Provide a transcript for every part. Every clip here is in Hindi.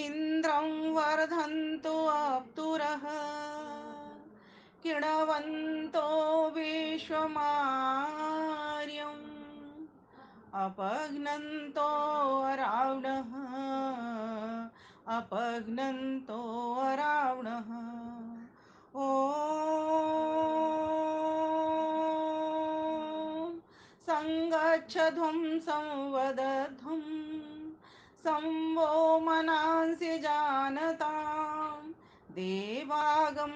इन्द्रं वर्धन्तु अप्तुरः किणवन्तो विश्वमार्यम् अपघ्नन्तो अरावणः अपघ्नन्तो अरावणः ॐ संगच्छध्वं संवदध्वं संवो मनांसि जानतां देवागं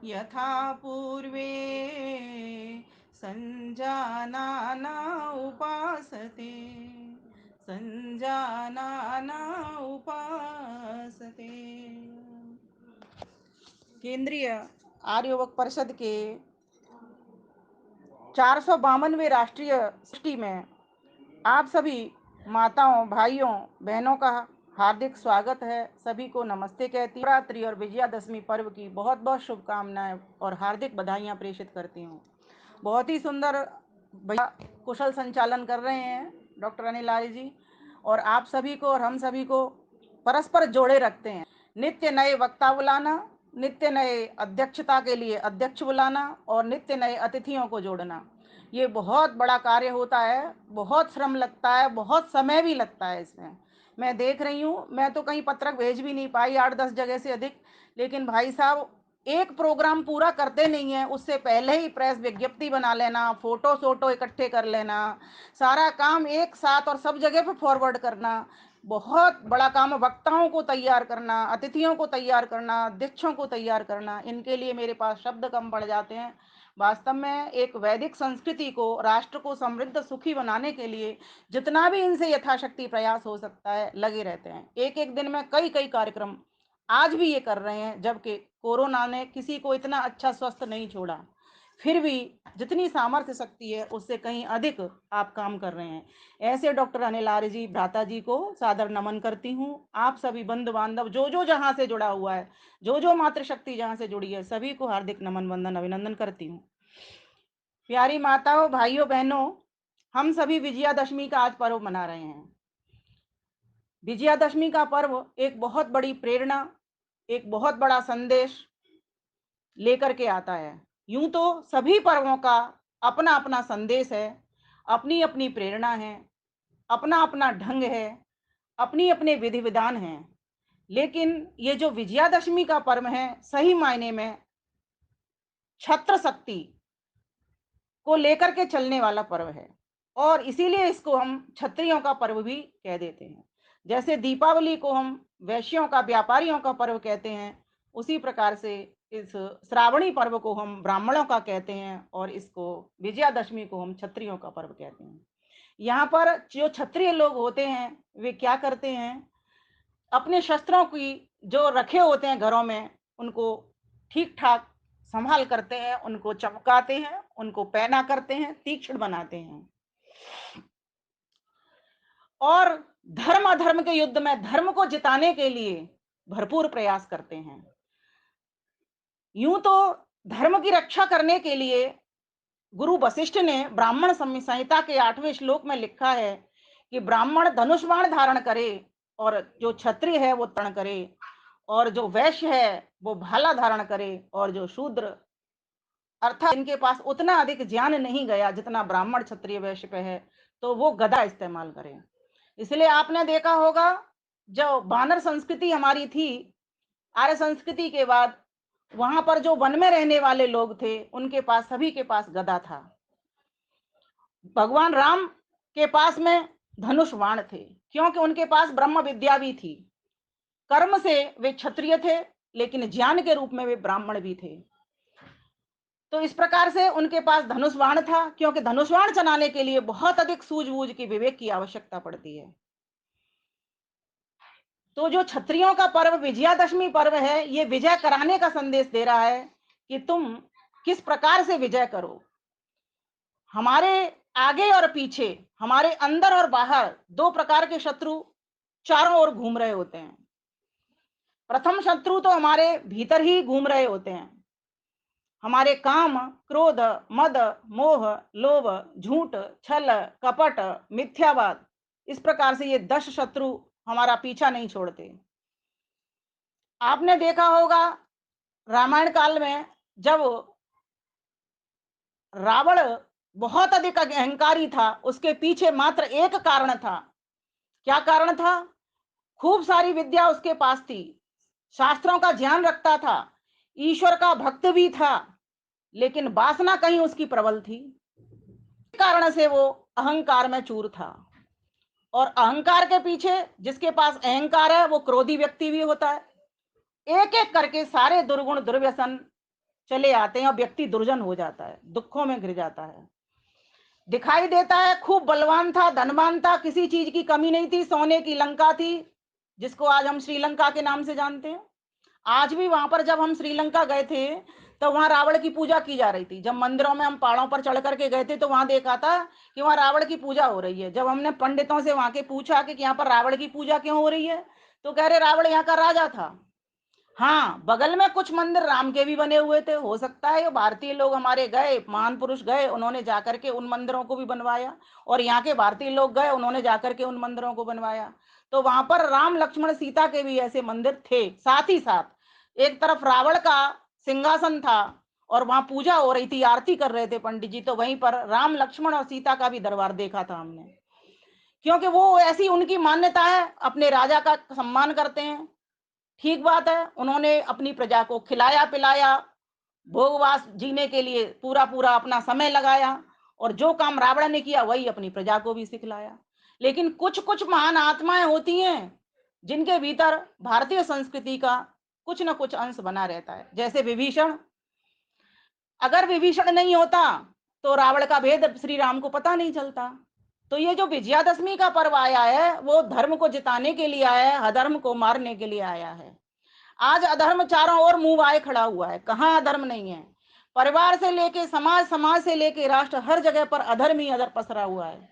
यथा पूर्वे संजानाना उपासते संजानाना उपासते। केंद्रीय आर्य युवक परिषद के 452वें राष्ट्रीय सृष्टि में आप सभी माताओं भाइयों बहनों का हार्दिक स्वागत है। सभी को नमस्ते कहती हूँ। नवरात्रि और विजयादशमी पर्व की बहुत बहुत शुभकामनाएं और हार्दिक बधाइयां प्रेषित करती हूँ। बहुत ही सुंदर भैया कुशल संचालन कर रहे हैं डॉक्टर अनिल आर्य जी, और आप सभी को और हम सभी को परस्पर जोड़े रखते हैं। नित्य नए वक्ता बुलाना, नित्य नए अध्यक्षता के लिए अध्यक्ष बुलाना और नित्य नए अतिथियों को जोड़ना, ये बहुत बड़ा कार्य होता है। बहुत श्रम लगता है, बहुत समय भी लगता है इसमें। मैं देख रही हूँ, मैं तो कहीं पत्रक भेज भी नहीं पाई 8-10 जगह से अधिक, लेकिन भाई साहब एक प्रोग्राम पूरा करते नहीं है उससे पहले ही प्रेस विज्ञप्ति बना लेना, फोटो सोटो इकट्ठे कर लेना, सारा काम एक साथ और सब जगह पे फॉरवर्ड करना, बहुत बड़ा काम है। वक्ताओं को तैयार करना, अतिथियों को तैयार करना, अध्यक्षों को तैयार करना, इनके लिए मेरे पास शब्द कम पड़ जाते हैं। वास्तव में एक वैदिक संस्कृति को, राष्ट्र को समृद्ध सुखी बनाने के लिए जितना भी इनसे यथाशक्ति प्रयास हो सकता है लगे रहते हैं। एक एक दिन में कई कई कार्यक्रम आज भी ये कर रहे हैं, जबकि कोरोना ने किसी को इतना अच्छा स्वस्थ नहीं छोड़ा। फिर भी जितनी सामर्थ्य शक्ति है उससे कहीं अधिक आप काम कर रहे हैं। ऐसे डॉक्टर अनिल आर्य जी भ्राता जी को सादर नमन करती हूँ। आप सभी बंधु बांधव जो जहाँ से जुड़ा हुआ है, जो मातृशक्ति जहाँ से जुड़ी है, सभी को हार्दिक नमन वंदन अभिनंदन करती हूँ। प्यारी माताओं भाइयों बहनों, हम सभी विजयादशमी का आज पर्व मना रहे हैं। विजयादशमी का पर्व एक बहुत बड़ी प्रेरणा, एक बहुत बड़ा संदेश लेकर के आता है। यूं तो सभी पर्वों का अपना अपना संदेश है, अपनी अपनी प्रेरणा है, अपना अपना ढंग है, अपनी अपने विधि विधान हैं। लेकिन ये जो विजयादशमी का पर्व है, सही मायने में छत्र शक्ति को लेकर के चलने वाला पर्व है, और इसीलिए इसको हम क्षत्रियों का पर्व भी कह देते हैं। जैसे दीपावली को हम वैश्यों का, व्यापारियों का पर्व कहते हैं, उसी प्रकार से इस श्रावणी पर्व को हम ब्राह्मणों का कहते हैं और इसको विजयादशमी को हम क्षत्रियों का पर्व कहते हैं। यहाँ पर जो क्षत्रिय लोग होते हैं वे क्या करते हैं, अपने शस्त्रों की जो रखे होते हैं घरों में, उनको ठीक ठाक संभाल करते हैं, उनको चमकाते हैं, उनको पहना करते हैं, तीक्ष्ण बनाते हैं, और धर्म अधर्म के युद्ध में धर्म को जिताने के लिए भरपूर प्रयास करते हैं। यूं तो धर्म की रक्षा करने के लिए गुरु वशिष्ठ ने ब्राह्मण संहिता के 8वें श्लोक में लिखा है कि ब्राह्मण धनुष बाण धारण करे और जो क्षत्रिय है वो तर्ण करे, और जो वैश्य है वो भाला धारण करे, और जो शूद्र अर्थात इनके पास उतना अधिक ज्ञान नहीं गया जितना ब्राह्मण क्षत्रिय वैश्य पे है, तो वो गदा इस्तेमाल करें। इसलिए आपने देखा होगा, जो बानर संस्कृति हमारी थी, आर्य संस्कृति के बाद वहां पर जो वन में रहने वाले लोग थे उनके पास, सभी के पास गदा था। भगवान राम के पास में धनुष बाण थे, क्योंकि उनके पास ब्रह्म विद्या भी थी। कर्म से वे क्षत्रिय थे, लेकिन ज्ञान के रूप में वे ब्राह्मण भी थे। तो इस प्रकार से उनके पास धनुष बाण था, क्योंकि धनुष बाण चलाने के लिए बहुत अधिक सूझबूझ की, विवेक की आवश्यकता पड़ती है। तो जो क्षत्रियों का पर्व विजयादशमी पर्व है, ये विजय कराने का संदेश दे रहा है कि तुम किस प्रकार से विजय करो। हमारे आगे और पीछे, हमारे अंदर और बाहर दो प्रकार के शत्रु चारों ओर घूम रहे होते हैं। प्रथम शत्रु तो हमारे भीतर ही घूम रहे होते हैं, हमारे काम, क्रोध, मद, मोह, लोभ, झूठ, छल, कपट, मिथ्यावाद। इस प्रकार से ये 10 शत्रु हमारा पीछा नहीं छोड़ते। आपने देखा होगा रामायण काल में, जब रावण बहुत अधिक अहंकारी था, उसके पीछे मात्र एक कारण था। क्या कारण था? खूब सारी विद्या उसके पास थी, शास्त्रों का ज्ञान रखता था, ईश्वर का भक्त भी था, लेकिन वासना कहीं उसकी प्रबल थी। इस कारण से वो अहंकार में चूर था। और अहंकार के पीछे, जिसके पास अहंकार है, वो क्रोधी व्यक्ति भी होता है। एक एक करके सारे दुर्गुण दुर्व्यसन चले आते हैं और व्यक्ति दुर्जन हो जाता है, दुखों में घिर जाता है। दिखाई देता है खूब बलवान था, धनवान था, किसी चीज की कमी नहीं थी, सोने की लंका थी, जिसको आज हम श्रीलंका के नाम से जानते हैं। आज भी वहां पर जब हम श्रीलंका गए थे तो वहां रावण की पूजा की जा रही थी। जब मंदिरों में हम पहाड़ों पर चढ़ करके गए थे तो वहां देखा था कि वहां रावण की पूजा हो रही है। जब हमने पंडितों से वहां के पूछा कि यहाँ पर रावण की पूजा क्यों हो रही है, तो कह रहे रावण यहाँ का राजा था। हाँ, बगल में कुछ मंदिर राम के भी बने हुए थे। हो सकता है ये भारतीय लोग हमारे गए, महान पुरुष गए, उन्होंने जाकर के उन मंदिरों को भी बनवाया, और यहाँ के भारतीय लोग गए, उन्होंने जाकर के उन मंदिरों को बनवाया। तो वहां पर राम लक्ष्मण सीता के भी ऐसे मंदिर थे। साथ ही साथ एक तरफ रावण का सिंहासन था और वहां पूजा हो रही थी, आरती कर रहे थे पंडित जी, तो वहीं पर राम लक्ष्मण और सीता का भी दरबार देखा था हमने। क्योंकि वो ऐसी उनकी मान्यता है, अपने राजा का सम्मान करते हैं। ठीक बात है, उन्होंने अपनी प्रजा को खिलाया पिलाया, भोगवास जीने के लिए पूरा पूरा अपना समय लगाया, और जो काम रावण ने किया वही अपनी प्रजा को भी सिखलाया। लेकिन कुछ कुछ महान आत्माएं होती हैं जिनके भीतर भारतीय संस्कृति का कुछ न कुछ अंश बना रहता है। जैसे विभीषण, अगर विभीषण नहीं होता तो रावण का भेद श्री राम को पता नहीं चलता। तो ये जो विजयादशमी का पर्व आया है, वो धर्म को जिताने के लिए आया है, अधर्म को मारने के लिए आया है। आज अधर्म चारों ओर मुंह आए खड़ा हुआ है, कहां अधर्म नहीं है। परिवार से लेके समाज, समाज से लेके राष्ट्र, हर जगह पर अधर्म ही अधर पसरा हुआ है।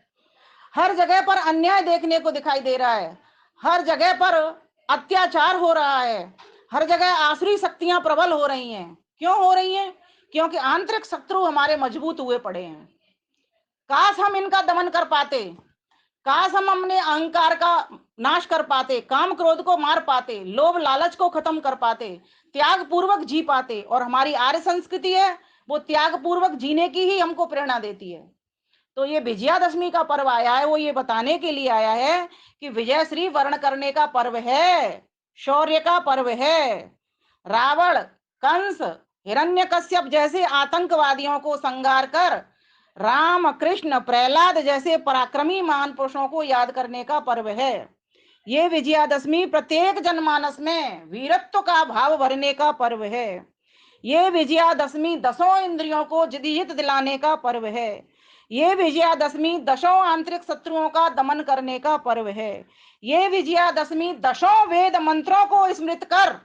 हर जगह पर अन्याय देखने को दिखाई दे रहा है, हर जगह पर अत्याचार हो रहा है, हर जगह आसुरी शक्तियां प्रबल हो रही हैं। क्यों हो रही हैं? क्योंकि आंतरिक शत्रु हमारे मजबूत हुए पड़े हैं। काश हम इनका दमन कर पाते, काश हम अपने अहंकार का नाश कर पाते, काम क्रोध को मार पाते, लोभ लालच को खत्म कर पाते, त्याग पूर्वक जी पाते। और हमारी आर्य संस्कृति है, वो त्याग पूर्वक जीने की ही हमको प्रेरणा देती है। तो ये विजयादशमी का पर्व आया है, वो ये बताने के लिए आया है कि विजयश्री वर्ण करने का पर्व है, शौर्य का पर्व है। रावण, कंस, हिरण्यकश्यप जैसे आतंकवादियों को संगार कर राम, कृष्ण, प्रहलाद जैसे पराक्रमी महान पुरुषों को याद करने का पर्व है। ये विजयादशमी प्रत्येक जनमानस में वीरत्व का भाव भरने का पर्व है। ये विजयादशमी दसों इंद्रियों को जिद दिलाने का पर्व है। ये विजयादशमी दसों आंतरिक शत्रुओं का दमन करने का पर्व है। ये विजयादशमी दसों वेद मंत्रों को स्मृत कर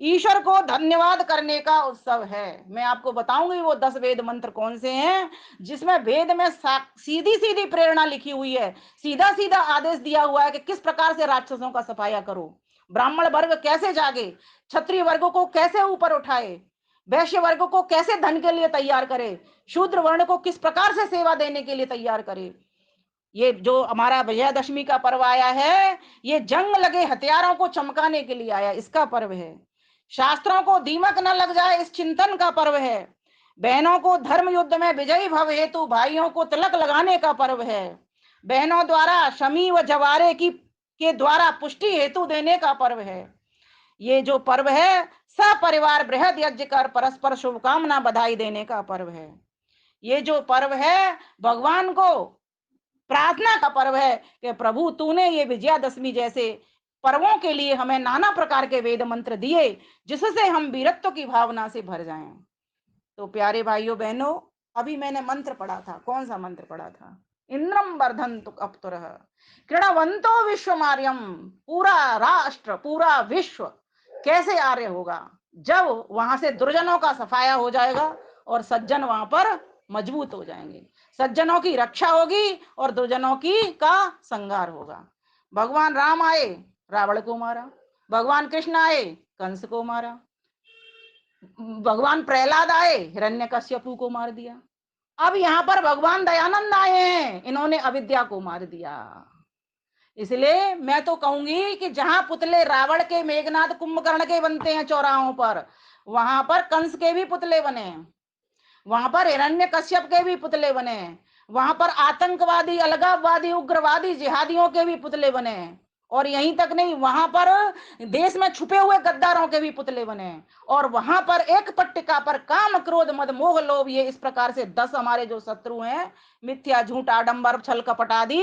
ईश्वर को धन्यवाद करने का उत्सव है। मैं आपको बताऊंगी वो 10 वेद मंत्र कौन से हैं, जिसमें वेद में सीधी सीधी प्रेरणा लिखी हुई है, सीधा सीधा आदेश दिया हुआ है कि किस प्रकार से राक्षसों का सफाया करो, ब्राह्मण वर्ग कैसे जागे, क्षत्रिय वर्ग को कैसे ऊपर उठाए, वैश्य वर्ग को कैसे धन के लिए तैयार करे, शूद्र वर्ण को किस प्रकार से सेवा देने के लिए तैयार करे। ये जो हमारा विजयादशमी का पर्व आया है, ये जंग लगे हथियारों को चमकाने के लिए आया, इसका पर्व है। शास्त्रों को दीमक न लग जाए, इस चिंतन का पर्व है। बहनों को धर्म युद्ध में विजयी भव हेतु भाइयों को तिलक लगाने का पर्व है। बहनों द्वारा शमी व जवारे की के द्वारा पुष्टि हेतु देने का पर्व है। ये जो पर्व है, सपरिवार बृहद यज्ञ कर परस्पर शुभकामना बधाई देने का पर्व है। ये जो पर्व है, भगवान को प्रार्थना का पर्व है कि प्रभु तूने ये विजयादशमी जैसे पर्वों के लिए हमें नाना प्रकार के वेद मंत्र दिए, जिससे हम वीरत्व की भावना से भर जाएं। तो प्यारे भाइयों बहनों, अभी मैंने मंत्र पढ़ा था, कौन सा मंत्र पढ़ा था? इंद्रम वर्धन्तु अप्तुरः कृणवंतो विश्वमार्यम। पूरा राष्ट्र, पूरा विश्व कैसे आर्य होगा? जब वहां से दुर्जनों का सफाया हो जाएगा और सज्जन वहां पर मजबूत हो जाएंगे। सज्जनों की रक्षा होगी और दुर्जनों की का संहार होगा। भगवान राम आए, रावण को मारा। भगवान कृष्ण आए, कंस को मारा। भगवान प्रहलाद आए, हिरण्यकश्यपु को मार दिया। अब यहाँ पर भगवान दयानंद आए हैं, इन्होंने अविद्या को मार दिया। इसलिए मैं तो कहूंगी कि जहां पुतले रावण के, मेघनाथ, कुंभकर्ण के बनते हैं चौराहों पर, वहां पर कंस के भी पुतले बने, वहां पर हिरण्यकश्यप के भी पुतले बने, वहां पर आतंकवादी, अलगाववादी, उग्रवादी, जिहादियों के भी पुतले बने, और यहीं तक नहीं, वहां पर देश में छुपे हुए गद्दारों के भी पुतले बने, और वहां पर एक पट्टिका पर काम, क्रोध, मद, मोह, लोभ, ये इस प्रकार से 10 हमारे जो शत्रु हैं, मिथ्या, झूठ, आडंबर, छल, कपट आदि,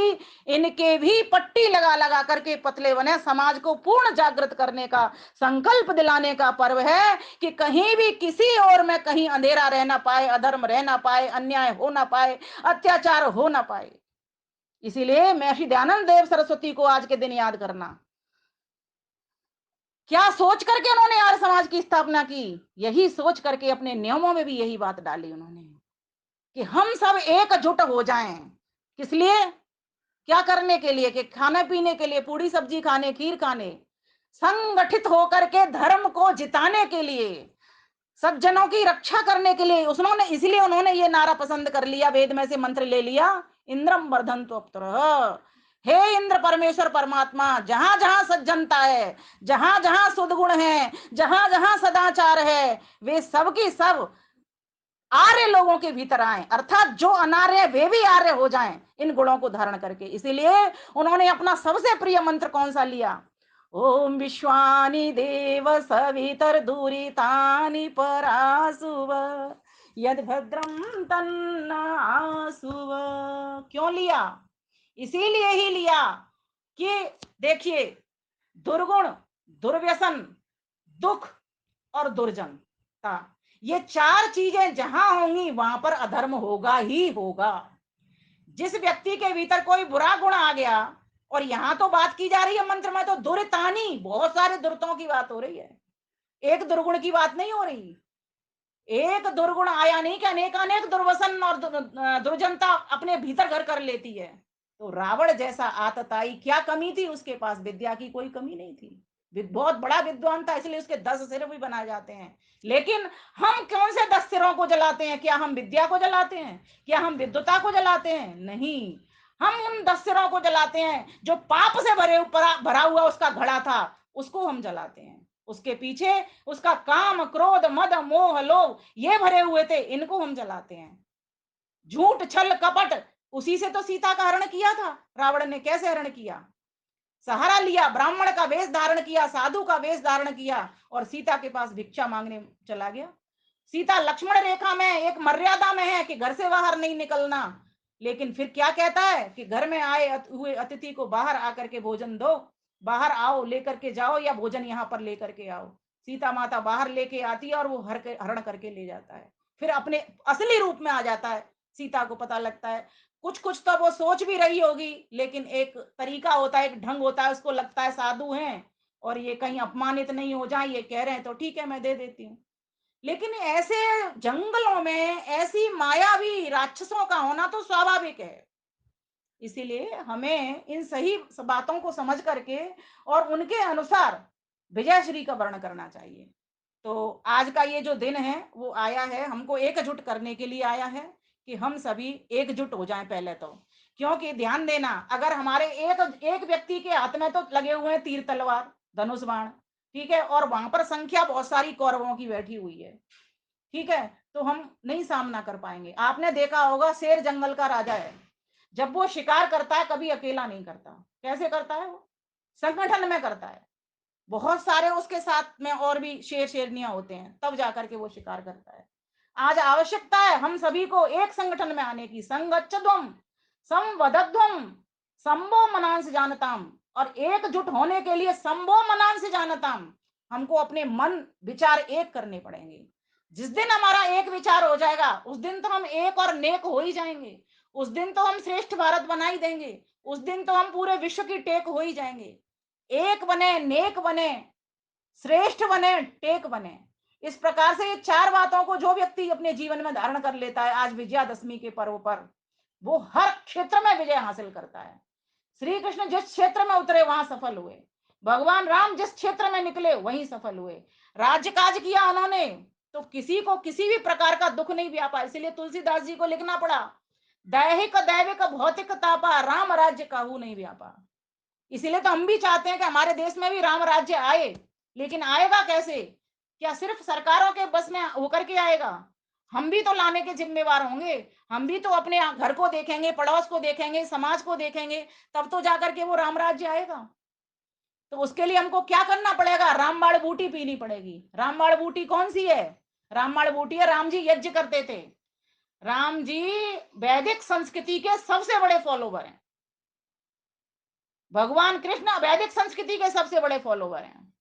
इनके भी पट्टी लगा लगा करके पुतले बने। समाज को पूर्ण जागृत करने का, संकल्प दिलाने का पर्व है कि कहीं भी किसी और में कहीं अंधेरा रह ना पाए, अधर्म रह ना पाए, अन्याय हो ना पाए, अत्याचार हो ना पाए। इसीलिए महर्षि दयानंद देव सरस्वती को आज के दिन याद करना। क्या सोच करके उन्होंने आर्य समाज की स्थापना की? यही सोच करके अपने नियमों में भी यही बात डाली उन्होंने कि हम सब एकजुट हो जाएं। किस लिए? क्या करने के लिए? कि खाने पीने के लिए, पूरी सब्जी खाने, खीर खाने, संगठित होकर के धर्म को जिताने के लिए, सज्जनों की रक्षा करने के लिए। उन्होंने, इसलिए उन्होंने ये नारा पसंद कर लिया, वेद में से मंत्र ले लिया, इंद्रम वर्धन्तु अप्सरः। हे इंद्र परमेश्वर परमात्मा, जहां जहां सज्जनता है, जहां जहां सद्गुण है, जहां जहां सदाचार है, वे सब की सब आर्य लोगों के भीतर आए, अर्थात जो अनार्य वे भी आर्य हो जाएं इन गुणों को धारण करके। इसीलिए उन्होंने अपना सबसे प्रिय मंत्र कौन सा लिया? ओम विश्वानि देव सवितर दूरितानि परासुव यद भद्रम तन्नासुव। क्यों लिया? इसीलिए ही लिया कि देखिए, दुर्गुण, दुर्व्यसन, दुख और दुर्जनता, ये 4 चीजें जहां होंगी वहां पर अधर्म होगा ही होगा। जिस व्यक्ति के भीतर कोई बुरा गुण आ गया, और यहां तो बात की जा रही है मंत्र में तो दुरितानी, बहुत सारे दुर्तों की बात हो रही है, एक दुर्गुण की बात नहीं हो रही। एक दुर्गुण आया नहीं कि अनेकानेक दुर्वसन और दुर्जनता अपने भीतर घर कर लेती है। तो रावण जैसा आतताई, क्या कमी थी उसके पास? विद्या की कोई कमी नहीं थी, बहुत बड़ा विद्वान था, इसलिए उसके 10 सिर भी बनाए जाते हैं। लेकिन हम कौन से 10 सिरों को जलाते हैं? क्या हम विद्या को जलाते हैं? क्या हम विद्वता को जलाते हैं? नहीं, हम उन 10 सिरों को जलाते हैं जो पाप से भरा हुआ उसका घड़ा था, उसको हम जलाते हैं। उसके पीछे उसका काम, क्रोध, मद, मोह, लोभ ये भरे हुए थे, इनको हम जलाते हैं। झूठ, छल, कपट, उसी से तो सीता का हरण किया था रावण ने। कैसे हरण किया? सहारा लिया, ब्राह्मण का वेश धारण किया, साधु का वेश धारण किया, और सीता के पास भिक्षा मांगने चला गया। सीता लक्ष्मण रेखा में, एक मर्यादा में है कि घर से बाहर नहीं निकलना, लेकिन फिर क्या कहता है कि घर में आए हुए अतिथि को बाहर आकर के भोजन दो, बाहर आओ, लेकर के जाओ, या भोजन यहाँ पर लेकर के आओ। सीता माता बाहर लेके आती है और वो हरण करके ले जाता है, फिर अपने असली रूप में आ जाता है। सीता को पता लगता है, कुछ कुछ तो वो सोच भी रही होगी, लेकिन एक तरीका होता है, एक ढंग होता है, उसको लगता है साधु हैं और ये कहीं अपमानित नहीं हो जाए, ये कह रहे हैं तो ठीक है मैं दे देती हूँ। लेकिन ऐसे जंगलों में ऐसी मायावी राक्षसों का होना तो स्वाभाविक है। इसीलिए हमें इन सही बातों को समझ करके और उनके अनुसार विजय श्री का वर्ण करना चाहिए। तो आज का ये जो दिन है वो आया है, हमको एकजुट करने के लिए आया है कि हम सभी एकजुट हो जाएं पहले तो। क्योंकि ध्यान देना, अगर हमारे एक एक व्यक्ति के हाथ में तो लगे हुए हैं तीर, तलवार, धनुष, बाण, ठीक है, और वहां पर संख्या बहुत सारी कौरवों की बैठी हुई है, ठीक है, तो हम नहीं सामना कर पाएंगे। आपने देखा होगा, शेर जंगल का राजा है, जब वो शिकार करता है कभी अकेला नहीं करता। कैसे करता है? वो संगठन में करता है, बहुत सारे उसके साथ में और भी शेर शेरनियां होते हैं, तब जाकर के वो शिकार करता है। आज आवश्यकता है हम सभी को एक संगठन में आने की। संगच्छध्वम संवदध्वम संभो मनांस जानताम, और एकजुट होने के लिए संभो मनांस जानताम, हमको अपने मन विचार एक करने पड़ेंगे। जिस दिन हमारा एक विचार हो जाएगा उस दिन तो हम एक और नेक हो ही जाएंगे, उस दिन तो हम श्रेष्ठ भारत बना ही देंगे, उस दिन तो हम पूरे विश्व की टेक हो ही जाएंगे। एक बने, नेक बने, श्रेष्ठ बने, टेक बने, इस प्रकार से ये 4 बातों को जो व्यक्ति अपने जीवन में धारण कर लेता है आज विजयादशमी के पर्व पर, वो हर क्षेत्र में विजय हासिल करता है। श्री कृष्ण जिस क्षेत्र में उतरे वहां सफल हुए, भगवान राम जिस क्षेत्र में निकले वहीं सफल हुए। राज्य काज किया उन्होंने, तो किसी को किसी भी प्रकार का दुख नहीं व्यापा। इसलिए तुलसीदास जी को लिखना पड़ा, दैहिक दैविक भौतिक तापा, राम राज्य काहू नहीं व्यापा। इसीलिए तो हम भी चाहते हैं कि हमारे देश में भी राम राज्य आए, लेकिन आएगा कैसे? क्या सिर्फ सरकारों के बस में होकर के आएगा? हम भी तो लाने के जिम्मेवार होंगे। हम भी तो अपने घर को देखेंगे, पड़ोस को देखेंगे, समाज को देखेंगे, तब तो जाकर के वो राम राज्य आएगा। तो उसके लिए हमको क्या करना पड़ेगा? रामबाण बूटी पीनी पड़ेगी। रामबाण बूटी कौन सी है? रामबाण बूटी है, राम जी यज्ञ करते थे। राम जी वैदिक संस्कृति के सबसे बड़े फॉलोवर हैं। भगवान कृष्ण वैदिक संस्कृति के सबसे बड़े फॉलोवर हैं।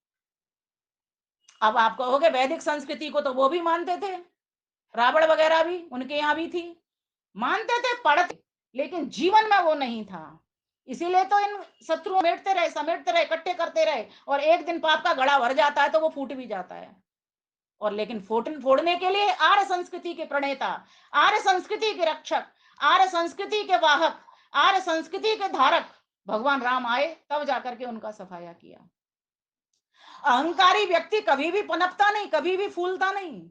अब आप कहोगे वैदिक संस्कृति को तो वो भी मानते थे, रावण वगैरह भी उनके यहाँ भी थी, मानते थे, पढ़ते, लेकिन जीवन में वो नहीं था। इसीलिए तो इन शत्रुओं समेटते रहे, इकट्ठे करते रहे, और एक दिन पाप का घड़ा भर जाता है तो वो फूट भी जाता है। और लेकिन फोड़ने के लिए आर्य संस्कृति के प्रणेता, आर्य संस्कृति के रक्षक, आर्य संस्कृति के वाहक, आर्य संस्कृति के धारक भगवान राम आए, तब जाकर के उनका सफाया किया। अहंकारी व्यक्ति कभी भी पनपता नहीं, कभी भी फूलता नहीं।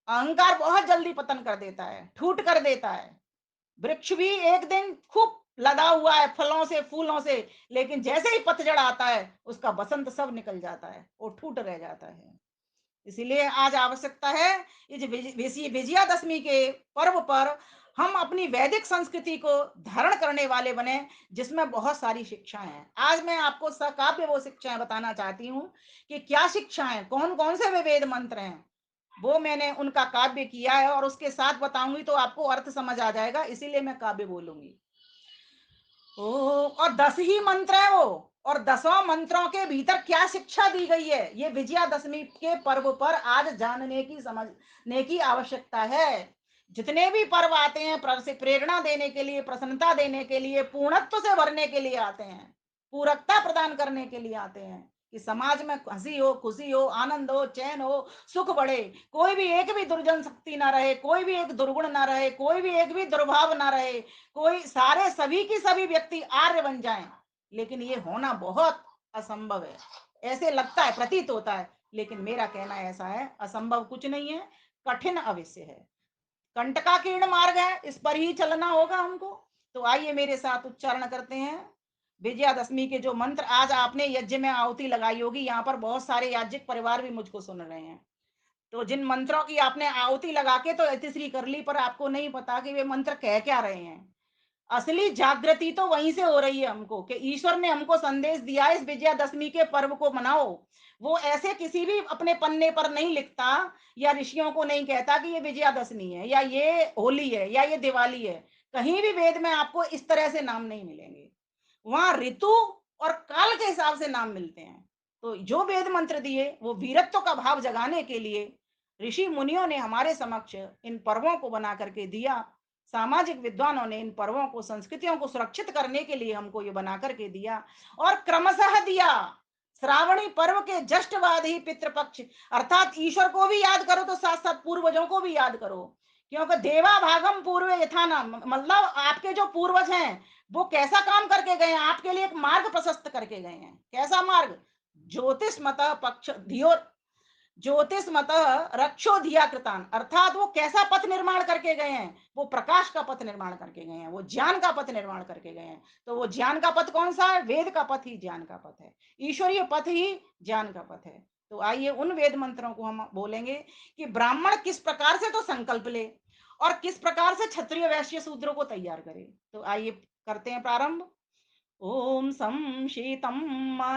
अहंकार बहुत जल्दी पतन कर देता है, ठूट कर देता है। वृक्ष भी एक दिन खूब लदा हुआ है फलों से, फूलों से, लेकिन जैसे ही पतझड़ आता है उसका बसंत सब निकल जाता है, वो ठूट रह जाता है। इसीलिए आज आवश्यकता है इस विजयादशमी के पर्व पर हम अपनी वैदिक संस्कृति को धारण करने वाले बने, जिसमें बहुत सारी शिक्षाएं हैं। आज मैं आपको सकाव्य वो शिक्षाएं बताना चाहती हूँ कि क्या शिक्षाएं, कौन कौन से वे वेद मंत्र हैं, वो मैंने उनका काव्य किया है, और उसके साथ बताऊंगी तो आपको अर्थ समझ आ जाएगा, इसीलिए मैं काव्य बोलूंगी। ओ, और 10 ही मंत्र है वो, और 10 मंत्रों के भीतर क्या शिक्षा दी गई है, ये विजयादशमी के पर्व पर आज जानने की, समझने की आवश्यकता है। जितने भी पर्व आते हैं प्रेरणा देने के लिए, प्रसन्नता देने के लिए, पूर्णत्व से भरने के लिए आते हैं, पूरकता प्रदान करने के लिए आते हैं, कि समाज में हंसी हो, खुशी हो, आनंद हो, चैन हो, सुख बढ़े, कोई भी एक भी दुर्जन शक्ति ना रहे, कोई भी एक दुर्गुण ना रहे, कोई भी एक भी दुर्भाव ना रहे, कोई सारे सभी की सभी व्यक्ति आर्य बन जाएं। लेकिन ये होना बहुत असंभव है, ऐसे लगता है, प्रतीत होता है, लेकिन मेरा कहना ऐसा है, असंभव कुछ नहीं है, कठिन अवश्य है, कंटकाकीर्ण मार्ग है, इस पर ही चलना होगा हमको। तो आइए मेरे साथ उच्चारण करते हैं विजयादशमी के जो मंत्र। आज आपने यज्ञ में आहुति लगाई होगी, यहाँ पर बहुत सारे याज्ञिक परिवार भी मुझको सुन रहे हैं, तो जिन मंत्रों की आपने आहुति लगा के तो इतिश्री कर ली, पर आपको नहीं पता कि वे मंत्र कह क्या रहे हैं। असली जागृति तो वहीं से हो रही है हमको, कि ईश्वर ने हमको संदेश दिया इस विजयादशमी के पर्व को मनाओ। वो ऐसे किसी भी अपने पन्ने पर नहीं लिखता, या ऋषियों को नहीं कहता कि ये विजयादशमी है, या ये होली है, या ये दिवाली है। कहीं भी वेद में आपको इस तरह से नाम नहीं मिलेंगे, वहां ऋतु और काल के हिसाब से नाम मिलते हैं। तो जो वेद मंत्र दिए वो वीरत्व का भाव जगाने के लिए ऋषि मुनियों ने हमारे समक्ष इन पर्वों को बना करके दिया। सामाजिक विद्वानों ने इन पर्वों को, संस्कृतियों को सुरक्षित करने के लिए हमको ये बना करके दिया, और क्रमशः दिया। श्रावणी पर्व के जस्ट बाद ही पितृपक्ष, अर्थात ईश्वर को भी याद करो तो साथ साथ पूर्वजों को भी याद करो, क्योंकि देवा भागम पूर्व यथा नाम, मतलब आपके जो पूर्वज हैं वो कैसा काम करके गए हैं, आपके लिए एक मार्ग प्रशस्त करके गए हैं। कैसा मार्ग? ज्योतिष मत पक्ष धियो, ज्योतिष मत रक्षो धिया कृतान, अर्थात वो कैसा पथ निर्माण करके गए हैं, वो प्रकाश का पथ निर्माण करके गए हैं, वो ज्ञान का पथ निर्माण करके गए हैं। तो वो ज्ञान का पथ कौन सा है? वेद का पथ ही ज्ञान का पथ है, ईश्वरीय पथ ही ज्ञान का पथ है। तो आइए उन वेद मंत्रों को हम बोलेंगे कि ब्राह्मण किस प्रकार से तो संकल्प ले, और किस प्रकार से क्षत्रिय वैश्य शूद्रों को तैयार करे। तो आइए करते हैं प्रारंभ। ओम सं शीतं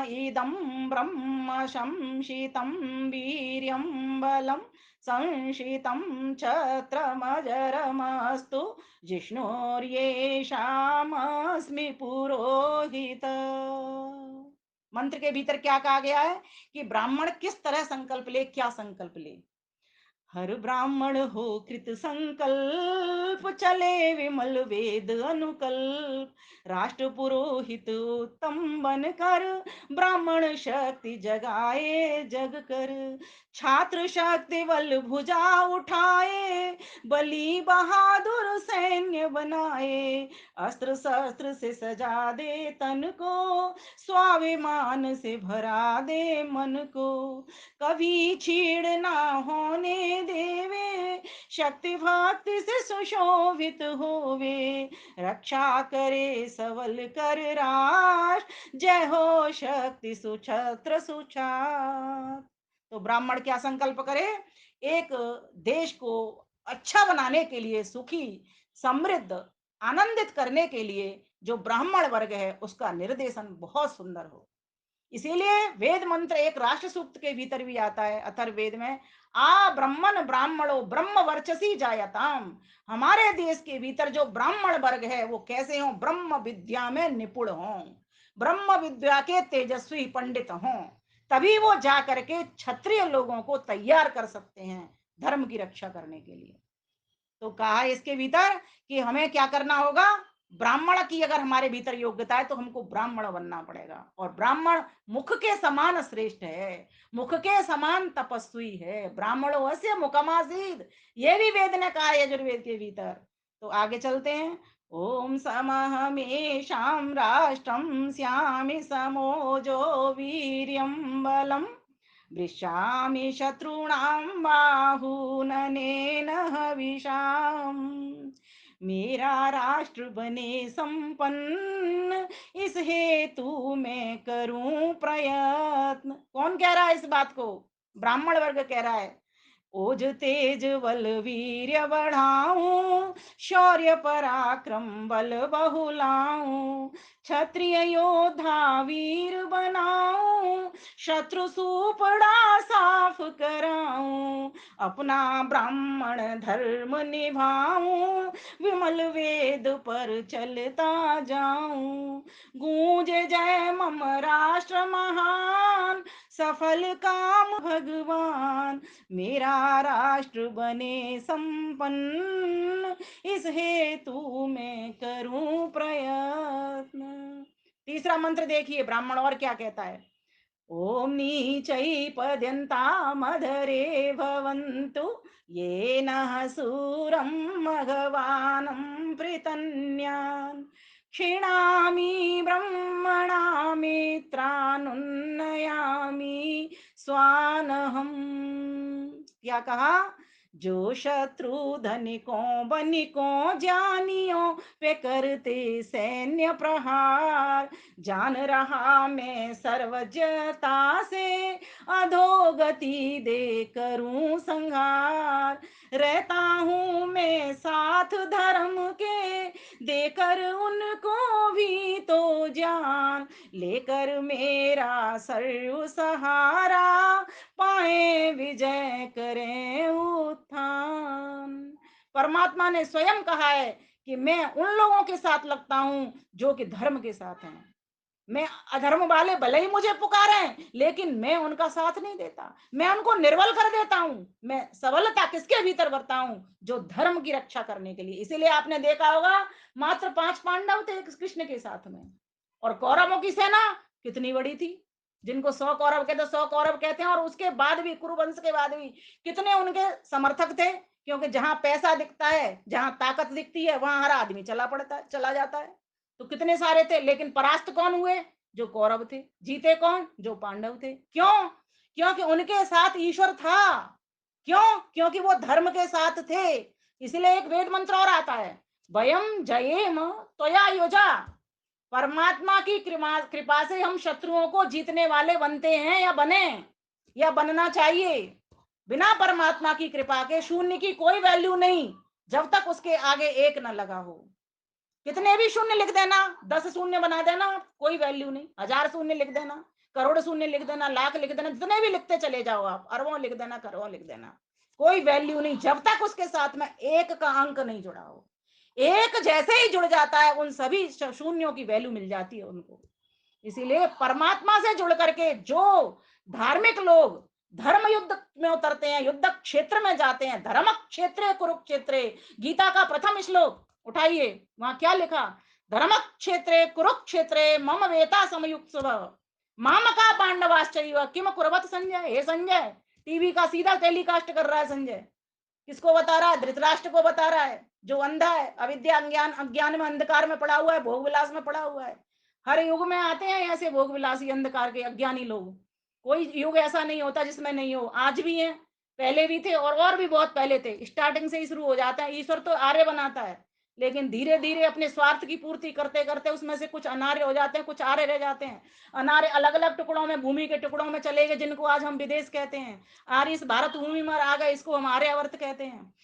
इदं ब्रह्म शं शीतं वीर्यं बलं संशीतं छत्रमजरमस्तु जिष्णुर्येषामस्मि पुरोहित। मंत्र के भीतर क्या कहा गया है कि ब्राह्मण किस तरह संकल्प ले, क्या संकल्प ले? हर ब्राह्मण हो कृत संकल्प, चले विमल वेद अनुकल्प। राष्ट्र पुरोहित उत्तम बनकर, ब्राह्मण शक्ति जगाए जग कर। छात्र शक्ति बल भुजा उठाए, बली बहादुर सैन्य बनाए। अस्त्र शस्त्र से सजा दे तन को, स्वाभिमान से भरा दे मन को। कभी छीड़ ना होने देवे, शक्ति भक्ति से सुशोभित होवे। रक्षा करे सबल कर राष्ट्र, जय हो शक्ति सुछत्र सुछात। तो ब्राह्मण क्या संकल्प करे? एक देश को अच्छा बनाने के लिए, सुखी समृद्ध आनंदित करने के लिए जो ब्राह्मण वर्ग है उसका निर्देशन बहुत सुंदर हो। इसीलिए वेद मंत्र एक राष्ट्र सूक्त के भीतर भी आता है, अथर्ववेद में। आ ब्राह्मण ब्राह्मणो ब्रह्म वर्चसी जायताम। हमारे देश के भीतर जो ब्राह्मण वर्ग है वो कैसे हो? ब्रह्म विद्या में निपुण हो, ब्रह्म विद्या के तेजस्वी पंडित हो, तभी वो जा करके क्षत्रिय लोगों को तैयार कर सकते हैं धर्म की रक्षा करने के लिए। तो कहा इसके भीतर कि हमें क्या करना होगा? ब्राह्मण की अगर हमारे भीतर योग्यता है तो हमको ब्राह्मण बनना पड़ेगा। और ब्राह्मण मुख के समान श्रेष्ठ है, मुख के समान तपस्वी है। ब्राह्मणो अस्य मुखमासीद, ये भी वेद ने कहा है यजुर्वेद के भीतर। तो आगे चलते हैं। ओम समहमेषां राष्ट्रं स्यामि समोजो वीर्यं बलम्, वृषामि शत्रूणां बाहूननेन हविषाम्। मेरा राष्ट्र बने संपन्न, इस हेतु मैं करूं प्रयत्न। कौन कह रहा है इस बात को? ब्राह्मण वर्ग कह रहा है। ओज तेज बल वीर्य बढ़ाऊं, शौर्य पराक्रम बल बहुलाऊं। क्षत्रिय योद्धा वीर बनाऊं, शत्रु सुपड़ा साफ कराऊं। अपना ब्राह्मण धर्म निभाऊं, विमल वेद पर चलता जाऊं। गूंज जय मम राष्ट्र महान, सफल काम भगवान। मेरा राष्ट्र बने संपन्न, इस हेतु मैं करूं प्रयत्न। तीसरा मंत्र देखिए ब्राह्मण और क्या कहता है। ओम नीचैपद्यन्ता मधरे भवन्तु, ये न सूरं मघवानं पृतन्यान्। क्षिणामि ब्रह्मणा मित्रानुन्नयामि स्वानहम्। क्या कहा? जो शत्रु धनिकों बनिकों जानियो, वे करते सैन्य प्रहार। जान रहा मैं सर्वज्ञता से, अधोगति दे करूं संहार। रहता हूं मैं साथ धर्म के, देकर उनको भी तो जान। लेकर मेरा सर्व सहारा, पाए विजय करें उत्थान। परमात्मा ने स्वयं कहा है कि मैं उन लोगों के साथ लगता हूं जो कि धर्म के साथ हैं। मैं अधर्म वाले भले ही मुझे पुकारें, लेकिन मैं उनका साथ नहीं देता, मैं उनको निर्बल कर देता हूं। मैं सबलता किसके भीतर बरताऊं? जो धर्म की रक्षा करने के लिए। इसीलिए आपने देखा होगा मात्र 5 पांडव थे कृष्ण के साथ में, और कौरवों की सेना कितनी बड़ी थी, जिनको 100 कौरव कहते, 100 कौरव कहते हैं। और उसके बाद भी कुरुवंश के बाद भी कितने उनके समर्थक थे, क्योंकि जहां पैसा दिखता है, जहां ताकत दिखती है, वहां हर आदमी चला जाता है। तो कितने सारे थे, लेकिन परास्त कौन हुए? जो कौरव थे। जीते कौन? जो पांडव थे। क्यों? क्योंकि उनके साथ ईश्वर था। क्यों? क्योंकि वो धर्म के साथ थे। इसलिए एक वेद मंत्र और आता है, वयम जयेम त्वया योजा। परमात्मा की कृपा से हम शत्रुओं को जीतने वाले बनते हैं, या बने, या बनना चाहिए। बिना परमात्मा की कृपा के शून्य की कोई वैल्यू नहीं, जब तक उसके आगे एक न लगा हो। कितने भी शून्य लिख देना, 10 शून्य बना देना, कोई वैल्यू नहीं। 1000 शून्य लिख देना, करोड़ शून्य लिख देना, लाख लिख देना, जितने भी लिखते चले जाओ आप, अरबों लिख देना, करोड़ों लिख देना, कोई वैल्यू नहीं, जब तक उसके साथ में एक का अंक नहीं जुड़ा हो। एक जैसे ही जुड़ जाता है, उन सभी शून्यों की वैल्यू मिल जाती है उनको। इसीलिए परमात्मा से जुड़ करके जो धार्मिक लोग धर्म युद्ध में उतरते हैं, युद्ध क्षेत्र में जाते हैं। धर्म क्षेत्रे कुरुक्षेत्रे, गीता का प्रथम श्लोक उठाइए, वहां क्या लिखा? धर्म क्षेत्रे कुरुक्षेत्रे मम वेता समयुत्सव मामका पांडवाश्चैव किम कुर्वत संजय। हे संजय, टीवी का सीधा टेलीकास्ट कर रहा है संजय। किसको बता रहा है? धृतराष्ट्र को बता रहा है, जो अंधा है, अविद्या अज्ञान अज्ञान में अंधकार में पड़ा हुआ है, भोग विलास में पड़ा हुआ है। हर युग में आते हैं ऐसे भोग विलासी अंधकार के अज्ञानी लोग। कोई युग ऐसा नहीं होता जिसमें नहीं हो। आज भी है, पहले भी थे, और भी बहुत पहले थे। स्टार्टिंग से ही शुरू हो जाता है। ईश्वर तो आर्य बनाता है, लेकिन धीरे धीरे अपने स्वार्थ की पूर्ति करते करते उसमें से कुछ अनार्य हो जाते हैं, कुछ आर्य रह जाते हैं। अनार्य अलग अलग टुकड़ों में, भूमि के टुकड़ों में चले गए, जिनको आज हम विदेश कहते हैं। आर्य इस भारत भूमि में आ गए, इसको हम आर्यावर्त कहते हैं।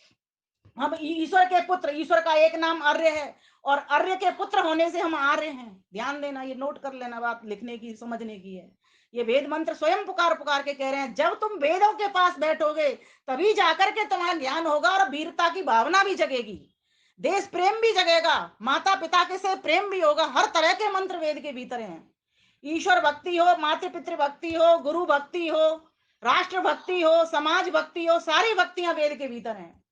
हम ईश्वर के पुत्र, ईश्वर का एक नाम आर्य है, और आर्य के पुत्र होने से हम आर्य हैं। ध्यान देना, ये नोट कर लेना, बात लिखने की समझने की है। ये वेद मंत्र स्वयं पुकार पुकार के कह रहे हैं, जब तुम वेदों के पास बैठोगे तभी जाकर के तुम्हारा ज्ञान होगा और वीरता की भावना भी जगेगी, देश प्रेम भी जगेगा, माता पिता के से प्रेम भी होगा। हर तरह के मंत्र वेद के भीतर हैं। ईश्वर भक्ति हो, मातृ पितृ भक्ति हो, गुरु भक्ति हो, राष्ट्र भक्ति हो, समाज भक्ति हो, सारी भक्तियां वेद के भीतर हैं।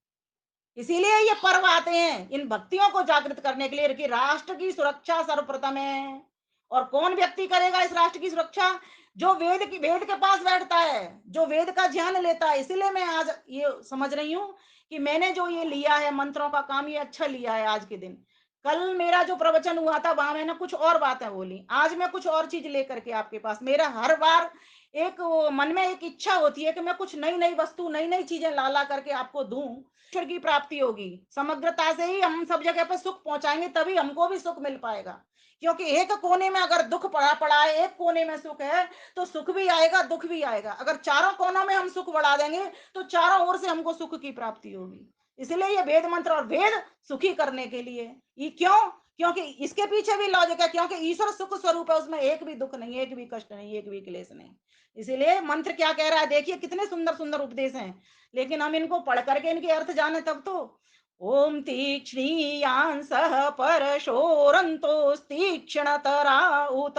इसीलिए ये पर्व आते हैं इन भक्तियों को जागृत करने के लिए कि राष्ट्र की सुरक्षा सर्वप्रथम है। और कौन व्यक्ति करेगा इस राष्ट्र की सुरक्षा? जो वेद के पास बैठता है, जो वेद का ज्ञान लेता है। इसीलिए मैं आज ये समझ रही हूँ कि मैंने जो ये लिया है मंत्रों का काम, ये अच्छा लिया है आज के दिन। कल मेरा जो प्रवचन हुआ था वहां मैंने कुछ और बातें बोली, आज मैं कुछ और चीज लेकर के आपके पास। मेरा हर बार एक मन में एक इच्छा होती है कि मैं कुछ नई नई वस्तु, नई नई चीजें ला ला करके आपको दूं। ईश्वर की प्राप्ति होगी, समग्रता से ही हम सब जगह पर सुख पहुंचाएंगे, तभी हमको भी सुख मिल पाएगा। क्योंकि एक कोने में अगर दुख पड़ा पड़ा है, एक कोने में सुख है, तो सुख भी आएगा, दुख भी आएगा। अगर चारों कोनों में हम सुख बढ़ा देंगे तो चारों ओर से हमको सुख की प्राप्ति होगी। इसलिए ये वेद मंत्र, और वेद सुखी करने के लिए। ये क्यों? क्योंकि इसके पीछे भी लॉजिक है, क्योंकि ईश्वर सुख स्वरूप है, उसमें एक भी दुख नहीं, एक भी कष्ट नहीं, एक भी क्लेश नहीं। इसीलिए मंत्र क्या कह रहा है, देखिए कितने सुंदर सुंदर उपदेश हैं, लेकिन हम इनको पढ़ करके इनके अर्थ जाने तब तो। ओम तीक्ष्णीयांसः परशोरन्तोस्तीक्ष्णतरा उत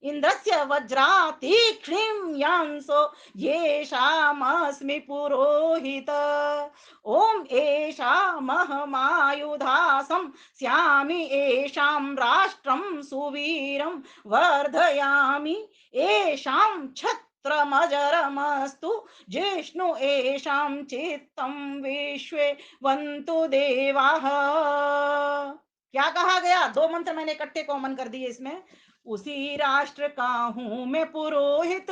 इंद्रस्य वज्रा तीक्ष्णीयांसो येषामस्मि पुरोहित। ओम एषामहमायुधासं स्यामि एषां राष्ट्रं सुवीरं वर्धयामि एषां छत्रमजरमस्तु जिष्णु एषां चित्तं विश्वे वन्तु देवाः। क्या कहा गया? दो मंत्र मैंने इकट्ठे कॉमन कर दिए इसमें। उसी राष्ट्र का हूं मैं पुरोहित,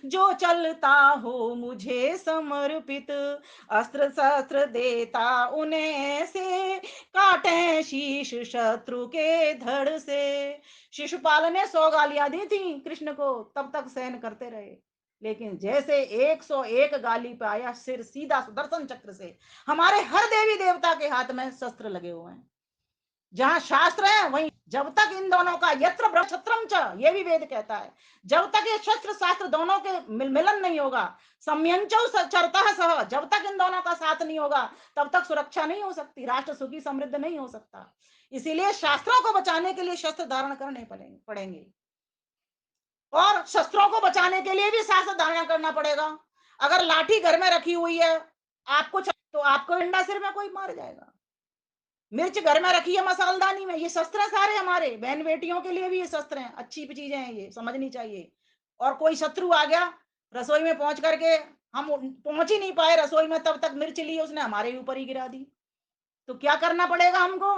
जो चलता हो मुझे समर्पित, अस्त्र शस्त्र देता उन्हें से, काटे शीश शत्रु के धड़ से। शिशुपाल ने 100 गालियां दी थी कृष्ण को, तब तक सहन करते रहे, लेकिन जैसे 101 गाली पे आया, सिर सीधा सुदर्शन चक्र से। हमारे हर देवी देवता के हाथ में शस्त्र लगे हुए हैं, जहां शास्त्र है वहीं। जब तक इन दोनों का यत्र ब्रह्मक्षत्रम च, ये भी वेद कहता है, जब तक ये शस्त्र शास्त्र दोनों के मिलन नहीं होगा, सम्यंचौ चरतः सह, जब तक इन दोनों का साथ नहीं होगा तब तक सुरक्षा नहीं हो सकती, राष्ट्र सुखी समृद्ध नहीं हो सकता। इसीलिए शास्त्रों को बचाने के लिए शस्त्र धारण करने पड़ेंगे, और शस्त्रों को बचाने के लिए भी शास्त्र धारण करना पड़ेगा। अगर लाठी घर में रखी हुई है, आपको तो आपको डंडा सिर में कोई मार जाएगा। मिर्च घर में रखी है मसालदानी में, ये शस्त्र है सारे हमारे बहन बेटियों के लिए भी। ये शस्त्र हैं, अच्छी चीजें हैं, ये समझनी चाहिए। और कोई शत्रु आ गया रसोई में पहुंच करके, हम पहुंच ही नहीं पाए रसोई में, तब तक मिर्च ली उसने हमारे ऊपर ही गिरा दी, तो क्या करना पड़ेगा हमको?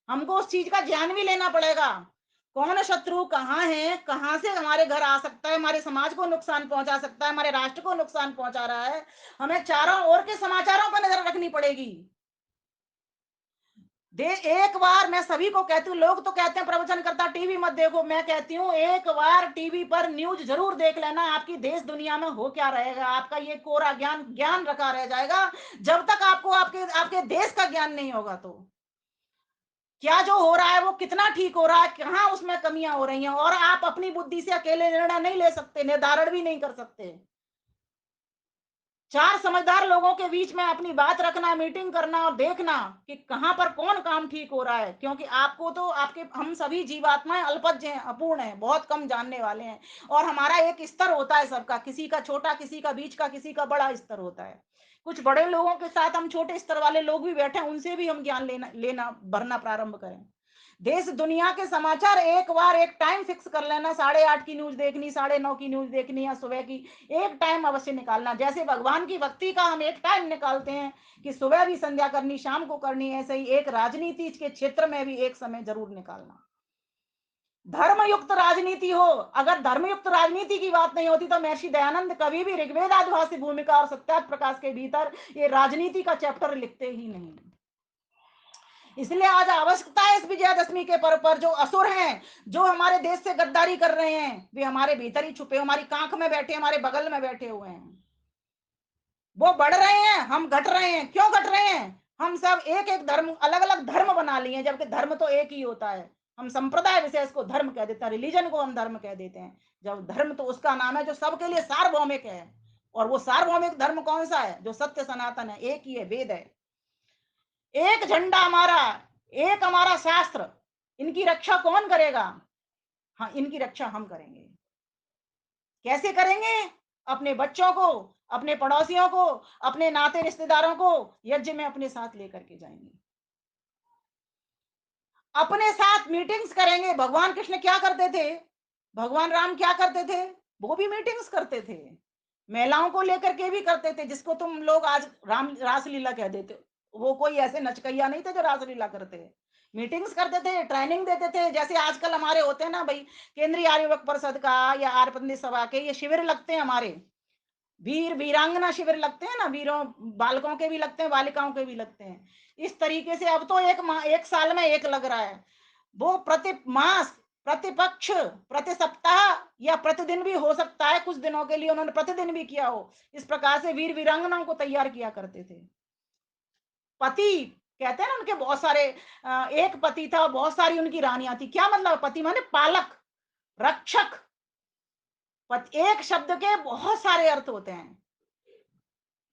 हमको उस चीज का ज्ञान भी लेना पड़ेगा। कौन शत्रु कहाँ है, कहाँ से हमारे घर आ सकता है, हमारे समाज को नुकसान पहुंचा सकता है, हमारे राष्ट्र को नुकसान पहुंचा रहा है। हमें चारों ओर के समाचारों पर नजर रखनी पड़ेगी। एक बार मैं सभी को कहती हूँ, लोग तो कहते हैं प्रवचन करता टीवी मत देखो, मैं कहती हूँ एक बार टीवी पर न्यूज जरूर देख लेना। आपकी देश दुनिया में हो क्या रहेगा, आपका ये कोरा ज्ञान ज्ञान रखा रह जाएगा, जब तक आपको आपके आपके देश का ज्ञान नहीं होगा। तो क्या जो हो रहा है वो कितना ठीक हो रहा है, कहाँ उसमें कमियां हो रही हैं, और आप अपनी बुद्धि से अकेले निर्णय नहीं ले सकते, निर्धारण भी नहीं कर सकते। चार समझदार लोगों के बीच में अपनी बात रखना, मीटिंग करना और देखना कि कहां पर कौन काम ठीक हो रहा है, क्योंकि आपको तो आपके हम सभी जीवात्माएं अल्पज्ञ हैं, अपूर्ण हैं, बहुत कम जानने वाले हैं। और हमारा एक स्तर होता है सबका, किसी का छोटा, किसी का बीच का, किसी का बड़ा स्तर होता है। कुछ बड़े लोगों के साथ हम छोटे स्तर वाले लोग भी बैठे हैं, उनसे भी हम ज्ञान लेना लेना भरना प्रारंभ करें। देश दुनिया के समाचार एक बार एक टाइम फिक्स कर लेना, 8:30 की न्यूज देखनी, 9:30 की न्यूज देखनी, या सुबह की एक टाइम अवश्य निकालना। जैसे भगवान की भक्ति का हम एक टाइम निकालते हैं कि सुबह भी संध्या करनी, शाम को करनी, ऐसे ही एक राजनीति के क्षेत्र में भी एक समय जरूर निकालना। धर्मयुक्त राजनीति हो। अगर धर्मयुक्त राजनीति की बात नहीं होती तो महर्षि दयानंद कभी भी ऋग्वेद आदिवासी भूमिका और सत्याग्रह प्रकाश के भीतर ये राजनीति का चैप्टर लिखते ही नहीं। इसलिए आज आवश्यकता है इस विजयादशमी के पर्व पर जो असुर हैं, जो हमारे देश से गद्दारी कर रहे हैं, वे हमारे भीतर ही छुपे, हमारी कांख में बैठे, हमारे बगल में बैठे हुए हैं। वो बढ़ रहे हैं, हम घट रहे हैं। क्यों घट रहे हैं? हम सब एक एक धर्म, अलग अलग धर्म बना लिए हैं, जबकि धर्म तो एक ही होता है। हम संप्रदाय विशेष को धर्म कह देते हैं, रिलीजन को हम धर्म कह देते हैं, जब धर्म तो उसका नाम है जो सबके लिए सार्वभौमिक है। और वो सार्वभौमिक धर्म कौन सा है? जो सत्य सनातन है, एक ही है, वेद है। एक झंडा हमारा, एक हमारा शास्त्र। इनकी रक्षा कौन करेगा? हाँ, इनकी रक्षा हम करेंगे। कैसे करेंगे? अपने बच्चों को, अपने पड़ोसियों को, अपने नाते रिश्तेदारों को यज्ञ में अपने साथ लेकर के जाएंगे, अपने साथ मीटिंग्स करेंगे। भगवान कृष्ण क्या करते थे? भगवान राम क्या करते थे? वो भी मीटिंग्स करते थे, महिलाओं को लेकर के भी करते थे, जिसको तुम लोग आज राम रासलीला कह देते हो। वो कोई ऐसे नचकैया नहीं थे जो रासलीला करते थे। मीटिंग्स करते थे, ट्रेनिंग देते थे। जैसे आजकल हमारे होते हैं ना भाई, केंद्रीय आर्य युवक परिषद का या आर्य प्रतिनिधि सभा के ये शिविर लगते हैं हमारे, वीर वीरांगना शिविर लगते हैं ना, वीरों बालकों के भी लगते हैं, बालिकाओं के भी लगते हैं। इस तरीके से अब तो एक साल में एक लग रहा है। वो प्रति मास, प्रतिपक्ष, प्रति सप्ताह या प्रतिदिन भी हो सकता है। कुछ दिनों के लिए उन्होंने प्रतिदिन भी किया हो। इस प्रकार से वीर वीरांगनाओं को तैयार किया करते थे। पति कहते हैं ना, उनके बहुत सारे, एक पति था, बहुत सारी उनकी रानियां थी। क्या मतलब? पति माने पालक, रक्षक। एक शब्द के बहुत सारे अर्थ होते हैं।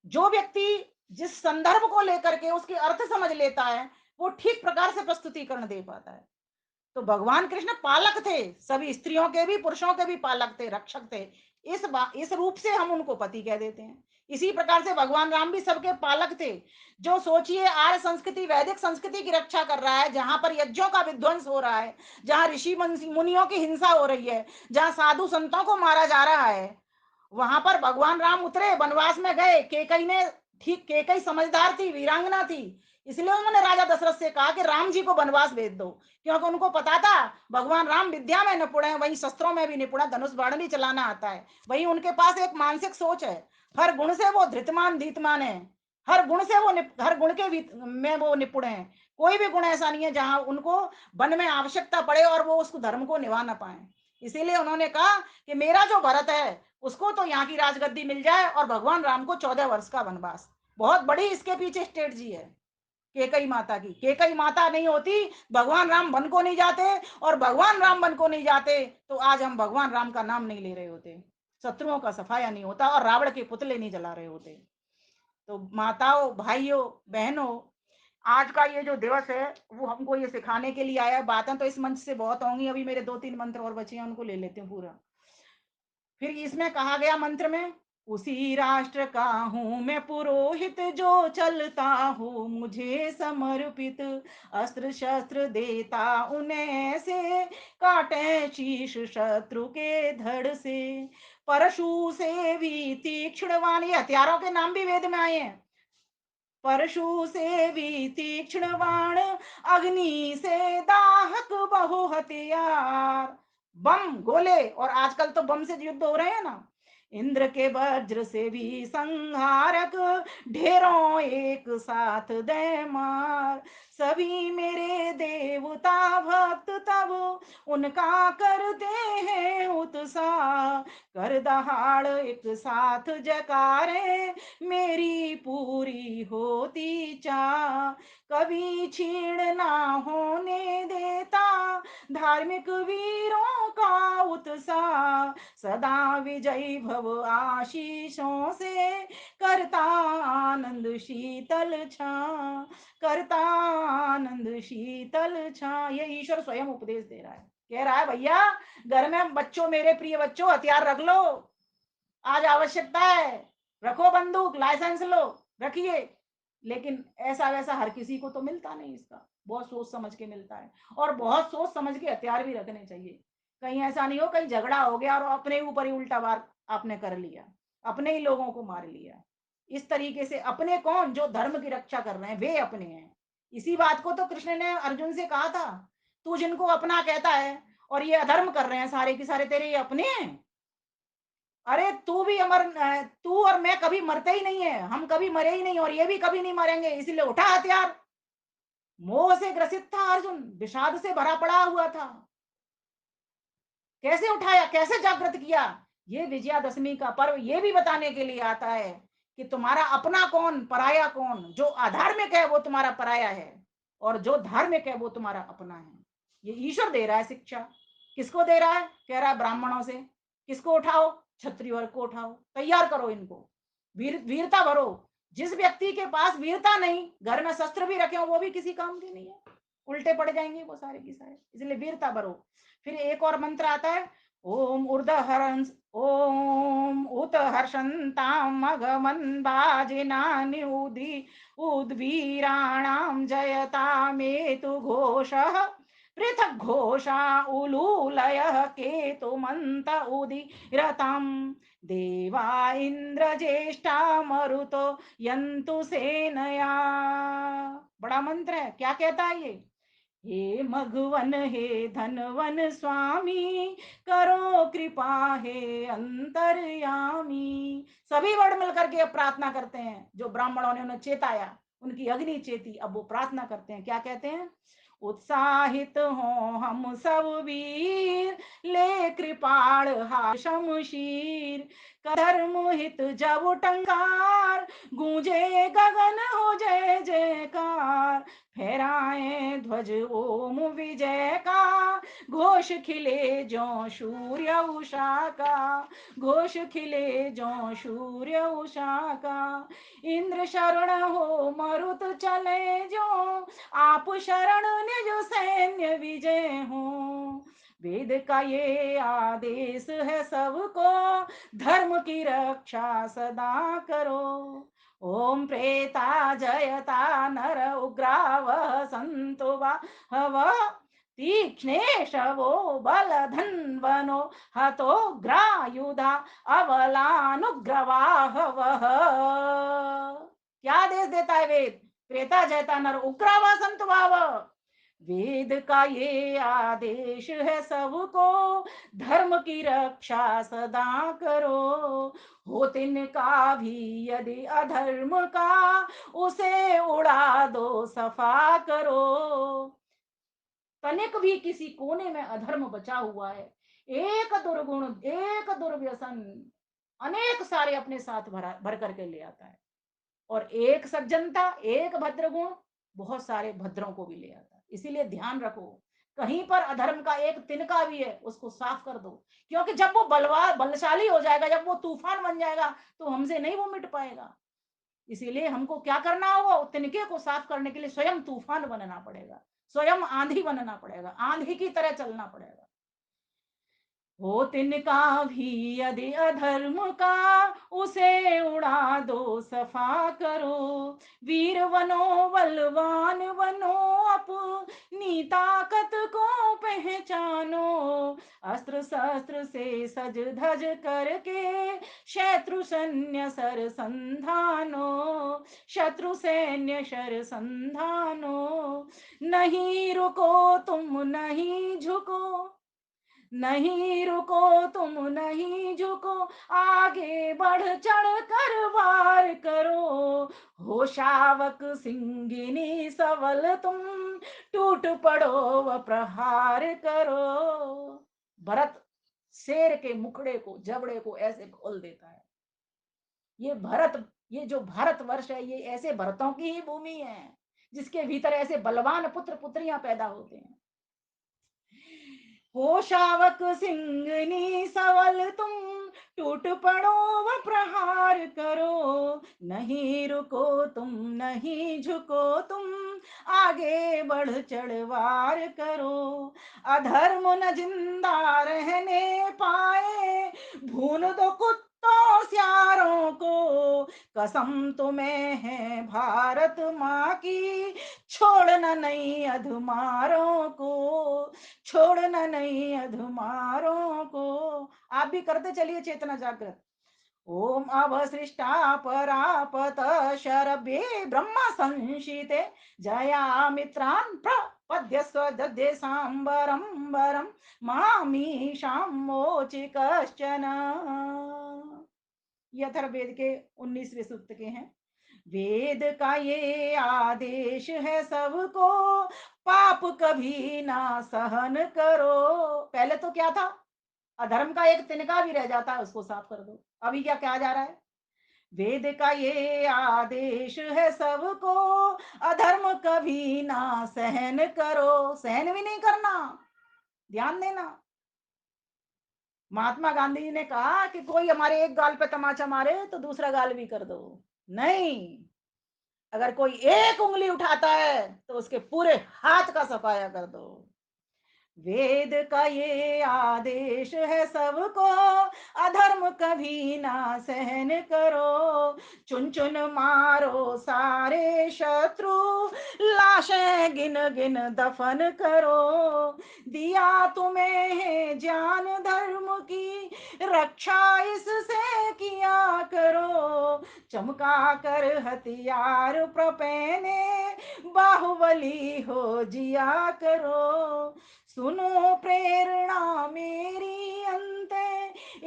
जो व्यक्ति जिस संदर्भ को लेकर के उसके अर्थ समझ लेता है, वो ठीक प्रकार से प्रस्तुतिकरण दे पाता है। तो भगवान कृष्ण पालक थे, सभी स्त्रियों के भी पुरुषों के भी पालक थे, रक्षक थे। इस रूप से हम उनको पति कह देते हैं। इसी प्रकार से भगवान राम भी सबके पालक थे। जो सोचिए, आर्य संस्कृति, वैदिक संस्कृति की रक्षा कर रहा है, जहां पर यज्ञों का विध्वंस हो रहा है, जहां ऋषि मुनियों की हिंसा हो रही है, जहां साधु संतों को मारा जा रहा है, वहां पर भगवान राम उतरे, वनवास में गए। केकई ने, ठीक, केकई समझदार थी, वीरांगना थी, इसलिए उन्होंने राजा दशरथ से कहा कि राम जी को वनवास भेज दो। क्योंकि उनको पता था भगवान राम विद्या में निपुण है, वही शस्त्रों में भी निपुण है, धनुष बाण भी चलाना आता है। वही उनके पास एक मानसिक सोच है। हर गुण से वो धृतमान धीतमान है। हर गुण से वो हर गुण के में वो निपुण है। कोई भी गुण ऐसा नहीं है जहां उनको वन में आवश्यकता पड़े और वो उस धर्म को निभा ना पाए। इसीलिए उन्होंने कहा कि मेरा जो भरत है उसको तो यहाँ की राजगद्दी मिल जाए, और भगवान राम को 14 वर्ष का वनवास। बहुत बड़ी इसके पीछे स्ट्रेटजी है केकई माता की। केकई माता नहीं होती, भगवान राम वन को नहीं जाते, और भगवान राम वन को नहीं जाते तो आज हम भगवान राम का नाम नहीं ले रहे होते, शत्रुओं का सफाया नहीं होता, और रावण के पुतले नहीं जला रहे होते। तो माताओं, भाइयों, बहनों, आज का ये जो दिवस है वो हमको ये सिखाने के लिए आया। बातें तो इस मंच से बहुत होंगी, अभी मेरे 2-3 मंत्र और बचे हैं, उनको ले लेते हैं पूरा। फिर इसमें कहा गया मंत्र में, उसी राष्ट्र का हूं मैं पुरोहित, जो चलता हूँ मुझे समर्पित, अस्त्र शस्त्र देता उन्हें से, काटे शीश शत्रु के धड़ से, परशु से भी तीक्ष्णवान, ये हथियारों के नाम भी वेद में आए हैं। परशु से भी तीक्ष्ण बाण, अग्नि से दाहक बहु हथियार। बम गोले, और आजकल तो बम से युद्ध हो रहे हैं ना। इंद्र के वज्र से भी संहारक, ढेरों एक साथ दे मार, सभी मेरे देवता भक्त तब उनका करते हैं उत्साह। कर दहाड़ एक साथ जयकारे, मेरी पूरी होती चाह। कभी छीण ना होने देता धार्मिक वीरों का उत्साह। सदा विजयी भव आशीषों से, करता आनंद शीतल छा, करता आनंद शीतल छा। ये ईश्वर स्वयं उपदेश दे रहा है, कह रहा है भैया घर में बच्चों, मेरे प्रिय बच्चों, हथियार रख लो, आज आवश्यकता है, रखो बंदूक, लाइसेंस लो, रखिए। लेकिन ऐसा वैसा हर किसी को तो मिलता नहीं, इसका बहुत सोच समझ के मिलता है। और बहुत सोच समझ के हथियार भी रखने चाहिए, कहीं ऐसा नहीं हो कहीं झगड़ा हो गया और अपने ऊपर ही उल्टा वार आपने कर लिया, अपने ही लोगों को मार लिया। इस तरीके से अपने कौन, जो धर्म की रक्षा कर रहे हैं वे अपने हैं। इसी बात को तो कृष्ण ने अर्जुन से कहा था, तू जिनको अपना कहता है और ये अधर्म कर रहे हैं सारे के सारे, तेरे ये अपने हैं। अरे तू भी अमर, तू और मैं कभी मरते ही नहीं है, हम कभी मरे ही नहीं और ये भी कभी नहीं मरेंगे, इसलिए उठा हथियार। मोह से ग्रसित था अर्जुन, विषाद से भरा पड़ा हुआ था, कैसे उठाया, कैसे जागृत किया। ये विजयादशमी का पर्व ये भी बताने के लिए आता है कि तुम्हारा अपना कौन, पराया कौन। जो अधार्मिक है वो तुम्हारा पराया है और जो धार्मिक है वो तुम्हारा अपना है। ये ईश्वर दे रहा है शिक्षा। किसको दे रहा है, कह रहा है ब्राह्मणों से। किसको उठाओ, क्षत्रिय वर्ग को उठाओ, तैयार करो इनको, वीरता भरो। जिस व्यक्ति के पास वीरता नहीं, घर में शस्त्र भी रखे हो, वो भी किसी काम के नहीं है, उल्टे पड़ जाएंगे वो सारे की सारे, इसलिए वीरता भरो। फिर एक और मंत्र आता है, ओम ऊर्ध्वहंस, ओम उत हर्षंताम मघमन बाजिना निउदी उद्वीराणाम जयतामेतु घोषः पृथक घोषा उलूलयः केतुमन्त उदीरताम। देवा इंद्र ज्येष्ठा मरुतो यंतु सेनया। बड़ा मंत्र है, क्या कहता है ये, हे मघवन हे धनवन स्वामी, करो कृपा हे अंतर्यामी। सभी वर्ण मिलकर के अब प्रार्थना करते हैं, जो ब्राह्मणों ने उन्हें चेताया, उनकी अग्नि चेती, अब वो प्रार्थना करते हैं, क्या कहते हैं, उत्साहित हो हम सब वीर, ले कृपाण हा शमशीर। धर्म हित जब टंकार, गूंजे गगन हो जय जयकार। फहराए ध्वज ओम विजय का, घोष खिले जो सूर्य उषा का, घोष खिले जो सूर्य उषा का। इंद्र शरण हो मरुत चले जो, आप शरण निज सैन्य विजय हो। वेद का ये आदेश है सबको, धर्म की रक्षा सदा करो। ओम प्रेता जयता नर उग्रावः सन्तु वः, तीक्ष्णेशवो बलधन्वनो हतोग्रायुधा अबलानुग्रवाहवः। क्या आदेश देता है वेद, प्रेता जयता नर उग्रावा संत भाव। वेद का ये आदेश है सबको, धर्म की रक्षा सदा करो। हो तिनका भी यदि अधर्म का, उसे उड़ा दो सफा करो। तनिक भी किसी कोने में अधर्म बचा हुआ है, एक दुर्गुण, एक दुर्व्यसन, अनेक सारे अपने साथ भर करके ले आता है। और एक सज्जनता, एक भद्र गुण, बहुत सारे भद्रों को भी ले आता है। इसीलिए ध्यान रखो, कहीं पर अधर्म का एक तिनका भी है उसको साफ कर दो, क्योंकि जब वो बलशाली हो जाएगा, जब वो तूफान बन जाएगा, तो हमसे नहीं वो मिट पाएगा। इसीलिए हमको क्या करना होगा, तिनके को साफ करने के लिए स्वयं तूफान बनना पड़ेगा, स्वयं आंधी बनना पड़ेगा, आंधी की तरह चलना पड़ेगा। हो तिनका भी यदि अधर्म का, उसे उड़ा दो सफा करो। वीर बनो बलवान बनो, अपनी ताकत को पहचानो। अस्त्र शस्त्र से सज धज करके, शत्रु सैन्य सर संधानो, शत्रु सैन्य शर संधानो। नहीं रुको तुम नहीं झुको, नहीं रुको तुम नहीं झुको, आगे बढ़ चढ़ कर वार करो। हो शावक सिंगिनी सबल तुम, टूट पड़ो व प्रहार करो। भरत शेर के मुखड़े को, जबड़े को ऐसे खोल देता है। ये भरत, ये जो भारत वर्ष है, ये ऐसे भरतों की ही भूमि है जिसके भीतर ऐसे बलवान पुत्र पुत्रियां पैदा होते हैं। हो शावक सिंगनी सवल तुम, टूट पड़ो व प्रहार करो। नहीं रुको तुम नहीं झुको तुम, आगे बढ़ चढ़ वार करो। अधर्म न जिंदा रहने पाए, भून दो कुत्तों स्यारों को। कसम तुम्हें है भारत माँ की, छोड़ना नहीं अधमारों को, छोड़ना नहीं अधमारों को। आप भी करते चलिए चेतना जागृत। ओम अवसृष्टा परापत शरभे ब्रह्म संशिते, जया मित्रान् प्रपद्य स्वदध्ये सांबरं वरं, मामीशां मोचि कश्चन। ये अथर्ववेद के 19वें सूक्त के हैं। वेद का ये आदेश है सबको, पाप कभी ना सहन करो। पहले तो क्या था, अधर्म का एक तिनका भी रह जाता है उसको साफ कर दो। अभी क्या कहा जा रहा है, वेद का ये आदेश है सबको, अधर्म कभी ना सहन करो। सहन भी नहीं करना, ध्यान देना। महात्मा गांधी जी ने कहा कि कोई हमारे एक गाल पे तमाचा मारे तो दूसरा गाल भी कर दो। नहीं, अगर कोई एक उंगली उठाता है तो उसके पूरे हाथ का सफाया कर दो। वेद का ये आदेश है सबको, अधर्म कभी ना सहन करो। चुन चुन मारो सारे शत्रु, लाशें गिन गिन दफन करो। दिया तुम्हें है ज्ञान धर्म की, रक्षा इससे किया करो। चमका कर हथियार प्रपहने, बाहुबली हो जिया करो। सुनो प्रेरणा मेरी अंते,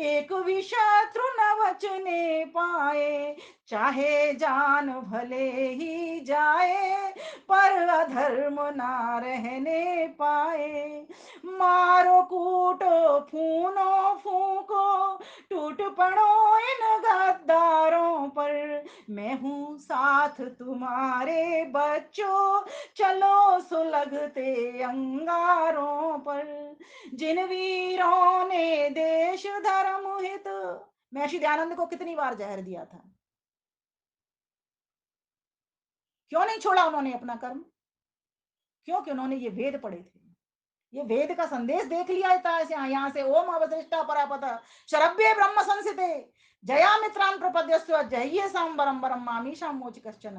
एक भी शत्रु न बचने पाए। चाहे जान भले ही जाए, पर अधर्म ना रहने पाए। मारो कूटो फूनो फूको, टूट पड़ो इन गद्दारों पर। मैं हूँ साथ तुम्हारे बच्चों, चलो सुलगते अंगारों पर। जिन वीरों ने देश धर्म हित, महर्षि दयानंद को कितनी बार जहर दिया था, क्यों नहीं छोड़ा उन्होंने अपना कर्म? क्योंकि उन्होंने ये वेद पढ़े थे, ये वेद का संदेश देख लिया था। यहाँ से ओम अवशिष्टा परापत शरभ्ये ब्रह्म संसिते, जया मित्रान प्रपद्यस्व जह्ये सांबरम वरम मामीशां मोच कश्चन।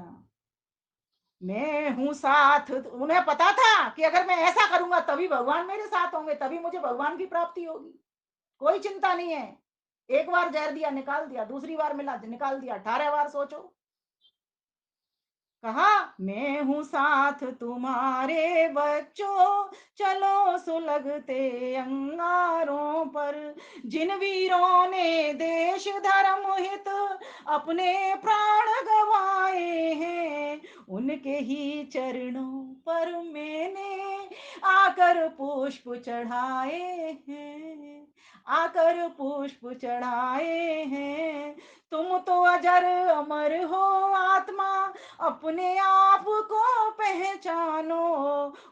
मैं हूं साथ, उन्हें पता था कि अगर मैं ऐसा करूंगा तभी भगवान मेरे साथ होंगे, तभी मुझे भगवान की प्राप्ति होगी। कोई चिंता नहीं है। एक बार जहर दिया निकाल दिया, दूसरी बार मिला निकाल दिया, 18 बार सोचो। कहा मैं हूं साथ तुम्हारे बच्चों, चलो सुलगते अंगारों पर। जिन वीरों ने देश धर्म हित अपने प्राण गवाए हैं, उनके ही चरणों पर मैंने आकर पुष्प चढ़ाए हैं, आकर पुष्प चढ़ाए हैं। तुम तो अजर अमर हो आत्मा, अपने आप को पहचानो।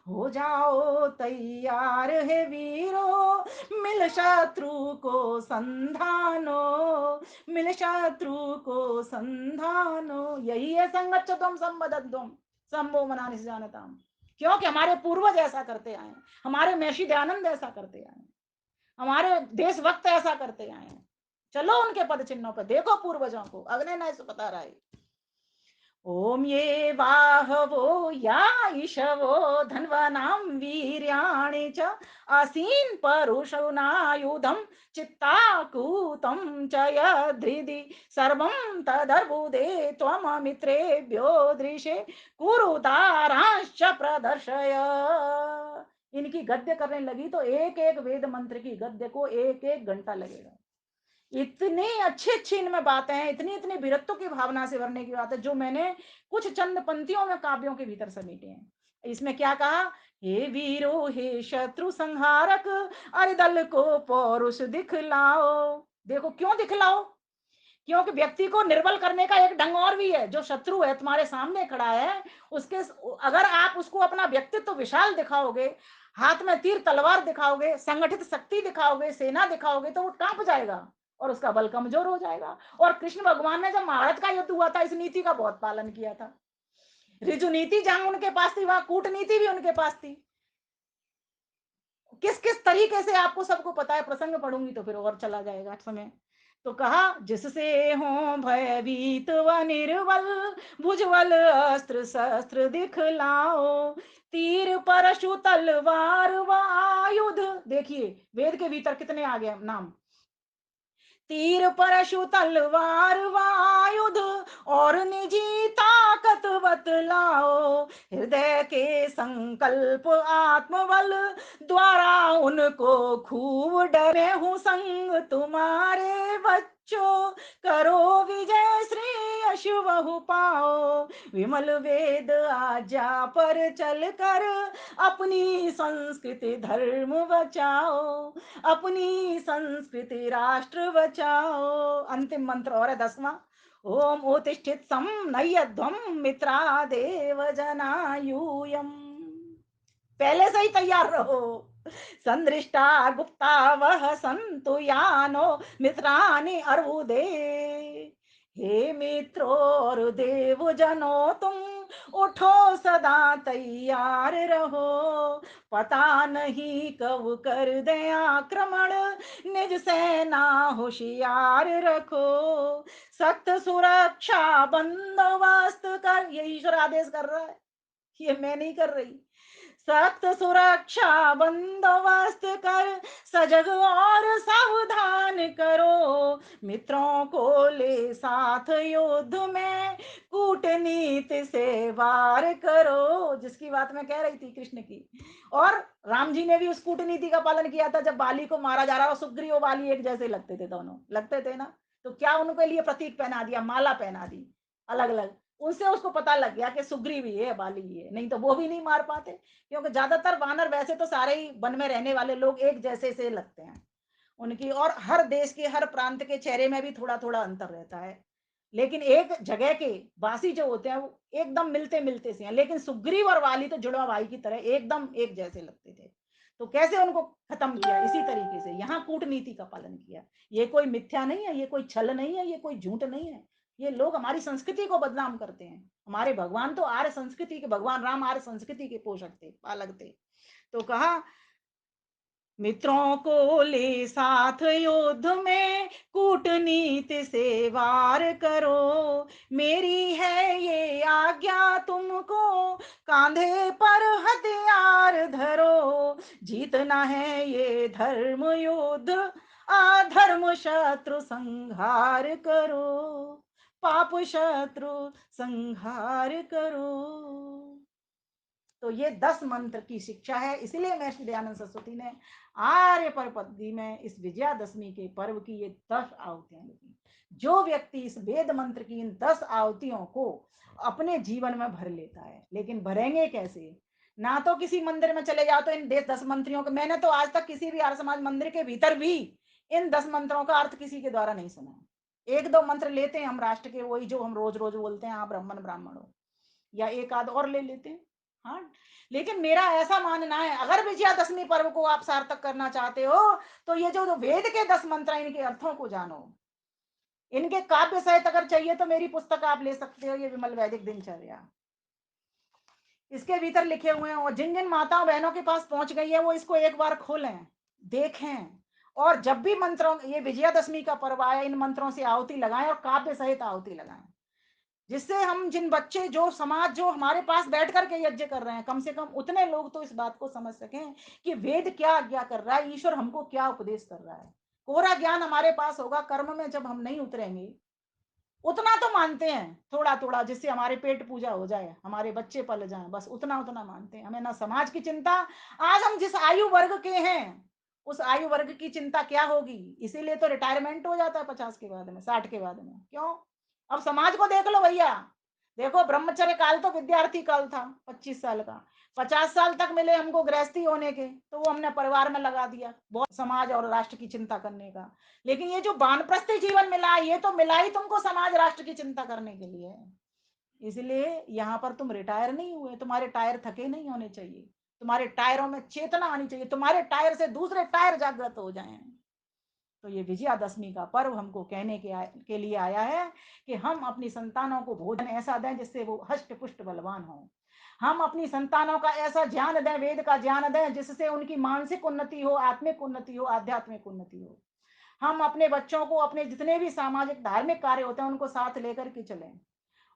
हो जाओ तैयार है वीरो, मिल शत्रु को संधानो, मिल शत्रु को संधानो। यही है संगच्छध्वम संबद्धध्वम संभो मनानि से जानता। क्योंकि हमारे पूर्वज ऐसा करते आए, हमारे महर्षि दयानंद ऐसा करते आए, हमारे देशभक्त ऐसा करते आए हैं। चलो उनके पद चिन्हों पर देखो, पूर्वजों को। अग्नि नय बता रहा है। ओम ये बाहवो या ईशवो धन्वनां वीर्याणि च आसीन परुषनायुधं चित्ताकूतं च यद्धृदि सर्वं तदर्बुदे त्वममित्रेभ्यो दृशे कुरुतारांश्च प्रदर्शय। इनकी गद्य करने लगी तो एक एक वेद मंत्र की गद्य को एक एक घंटा लगेगा। इतनी अच्छी अच्छी इनमें बातें हैं, इतनी इतनी वीरत्व की भावना से भरने की बात है, जो मैंने कुछ चंद पंक्तियों में काव्यों के भीतर समेटे हैं। इसमें क्या कहा, हे वीरो हे शत्रु संहारक, अरे दल को पौरुष दिखलाओ। देखो क्यों दिखलाओ, क्योंकि व्यक्ति को निर्बल करने का एक ढंग और भी है। जो शत्रु है तुम्हारे सामने खड़ा है, उसके अगर आप उसको अपना व्यक्तित्व विशाल दिखाओगे, हाथ में तीर तलवार दिखाओगे, संगठित शक्ति दिखाओगे, सेना दिखाओगे, तो वो कांप जाएगा और उसका बल कमजोर हो जाएगा। और कृष्ण भगवान ने जब महाभारत का युद्ध हुआ था, इस नीति का बहुत पालन किया था। ऋजु नीति जहां उनके पास थी, वहां कूटनीति भी उनके पास थी। किस किस तरीके से आपको सबको पता है, प्रसंग पढ़ूंगी तो फिर और चला जाएगा समय। तो कहा, जिससे हो भयभीत व निर्बल, भुजबल अस्त्र शस्त्र दिखलाओ, तीर परशु तलवार व आयुध। देखिए वेद के भीतर कितने आ गए नाम, तीर परशु तलवार व आयुध, और निजी ताकत बतलाओ, हृदय के संकल्प आत्मबल, द्वारा उनको खूब डरे हूं संग तुम्हारे बच्चों, करो विजय श्री यश बहु पाओ, विमल वेद आज्ञा पर चल कर, अपनी संस्कृति धर्म बचाओ, अपनी संस्कृति राष्ट्र बचाओ। अंतिम मंत्र और है 10वां, ओम उत्तिष्ठित सम नयध्वम मित्रा देव जना यूयम। पहले से ही तैयार रहो, संदृष्टा गुप्ता वह संतु यानो मित्रानि अर्बुदे। हे मित्रो और देव जनो तुम उठो सदा तैयार रहो, पता नहीं कब कर दे आक्रमण, निज सेना होशियार रखो, सख्त सुरक्षा बंदोबस्त कर। ये ईश्वर आदेश कर रहा है, ये मैं नहीं कर रही। सख्त सुरक्षा बंदोबस्त कर, सजग और सावधान करो, मित्रों को ले साथ युद्ध में, कूटनीति से वार करो। जिसकी बात मैं कह रही थी कृष्ण की। और राम जी ने भी उस कूटनीति का पालन किया था। जब बाली को मारा जा रहा और सुग्रीव और बाली एक जैसे लगते थे, दोनों लगते थे ना, तो क्या उनके लिए प्रतीक पहना दिया, माला पहना दी अलग अलग। उससे उसको पता लग गया कि सुग्रीव ही है, बाली ही है, नहीं तो वो भी नहीं मार पाते। क्योंकि ज्यादातर वानर वैसे तो सारे ही वन में रहने वाले लोग एक जैसे से लगते हैं उनकी, और हर देश के हर प्रांत के चेहरे में भी थोड़ा थोड़ा अंतर रहता है, लेकिन एक जगह के वासी जो होते हैं वो एकदम मिलते मिलते से हैं। लेकिन सुग्रीव और वाली तो जुड़वा भाई की तरह एकदम एक जैसे लगते थे। तो कैसे उनको खत्म किया, इसी तरीके से यहाँ कूटनीति का पालन किया। ये कोई मिथ्या नहीं है, ये कोई छल नहीं है, ये कोई झूठ नहीं है। ये लोग हमारी संस्कृति को बदनाम करते हैं। हमारे भगवान तो आर्य संस्कृति के, भगवान राम आर्य संस्कृति के पोषक थे, पालक थे। तो कहा, मित्रों को ले साथ युद्ध में, कूटनीति से वार करो, मेरी है ये आज्ञा तुमको, कांधे पर हथियार धरो, जीतना है ये धर्म युद्ध, अधर्म शत्रु संहार करो, पाप शत्रु संहार करो। तो ये 10 मंत्र की शिक्षा है। इसलिए महर्षि दयानंद सरस्वती ने आर्य पर पद्धति में इस विजयादशमी के पर्व की ये 10 आहुतियां लिखी। जो व्यक्ति इस वेद मंत्र की इन 10 आहुतियों को अपने जीवन में भर लेता है, लेकिन भरेंगे कैसे, ना तो किसी मंदिर में चले जाओ तो इन 10 मंत्रियों को, मैंने तो आज तक किसी भी आर्य समाज मंदिर के भीतर भी इन 10 मंत्रों का अर्थ किसी के द्वारा नहीं सुना। एक दो मंत्र लेते हैं हम राष्ट्र के, वही जो हम रोज रोज बोलते हैं, आप ब्राह्मण ब्राह्मण हो, या एक आध और ले लेते हैं। हाँ, लेकिन मेरा ऐसा मानना है, अगर विजयादशमी पर्व को आप सार्थक करना चाहते हो तो ये जो वेद के 10 मंत्र हैं, इनके अर्थों को जानो। इनके काव्य सहित अगर चाहिए तो मेरी पुस्तक आप ले सकते हो, ये विमल वैदिक दिनचर्या, इसके भीतर लिखे हुए हैं। और जिन जिन माताओं बहनों के पास पहुंच गई है वो इसको एक बार खोलें, देखें, और जब भी मंत्रों, ये विजयादशमी का पर्व आया, इन मंत्रों से आहुति लगाएं और काव्य सहित आहुति लगाएं, जिससे हम जिन बच्चे, जो समाज जो हमारे पास बैठ करके यज्ञ कर रहे हैं, कम से कम उतने लोग तो इस बात को समझ सकें कि वेद क्या आज्ञा कर रहा है, ईश्वर हमको क्या उपदेश कर रहा है। कोरा ज्ञान हमारे पास होगा, कर्म में जब हम नहीं उतरेंगे उतना तो मानते हैं, थोड़ा-थोड़ा, जिससे हमारे पेट पूजा हो जाए, हमारे बच्चे पल जाएँ, बस उतना-उतना मानते हैं। हमें ना समाज की चिंता, आज हम जिस आयु वर्ग के हैं, उस आयु वर्ग की चिंता क्या होगी? इसीलिए तो रिटायरमेंट हो जाता है 50 के बाद में, 60 के बाद में। क्यों? अब समाज को देख लो भैया, देखो ब्रह्मचर्य काल तो विद्यार्थी काल था 25 साल का, 50 साल तक मिले हमको गृहस्थी होने के, तो वो हमने परिवार में लगा दिया, बहुत समाज और राष्ट्र की चिंता करने का। लेकिन ये जो वानप्रस्थी जीवन मिला, ये तो मिला ही तुमको समाज राष्ट्र की चिंता करने के लिए है। इसलिए यहाँ पर तुम रिटायर नहीं हुए, तुम्हारे टायर थके नहीं होने चाहिए, तुम्हारे टायरों में चेतना आनी चाहिए, तुम्हारे टायर से दूसरे टायर जागृत हो जाएं। तो ये विजयादशमी का पर्व हमको कहने के लिए आया है कि हम अपनी संतानों को भोजन ऐसा दें जिससे वो हष्ट पुष्ट बलवान हो। हम अपनी संतानों का ऐसा ज्ञान दें, वेद का ज्ञान दें, जिससे उनकी मानसिक उन्नति हो, आत्मिक उन्नति हो, आध्यात्मिक उन्नति हो। हम अपने बच्चों को अपने जितने भी सामाजिक धार्मिक कार्य होते हैं उनको साथ लेकर के चलें।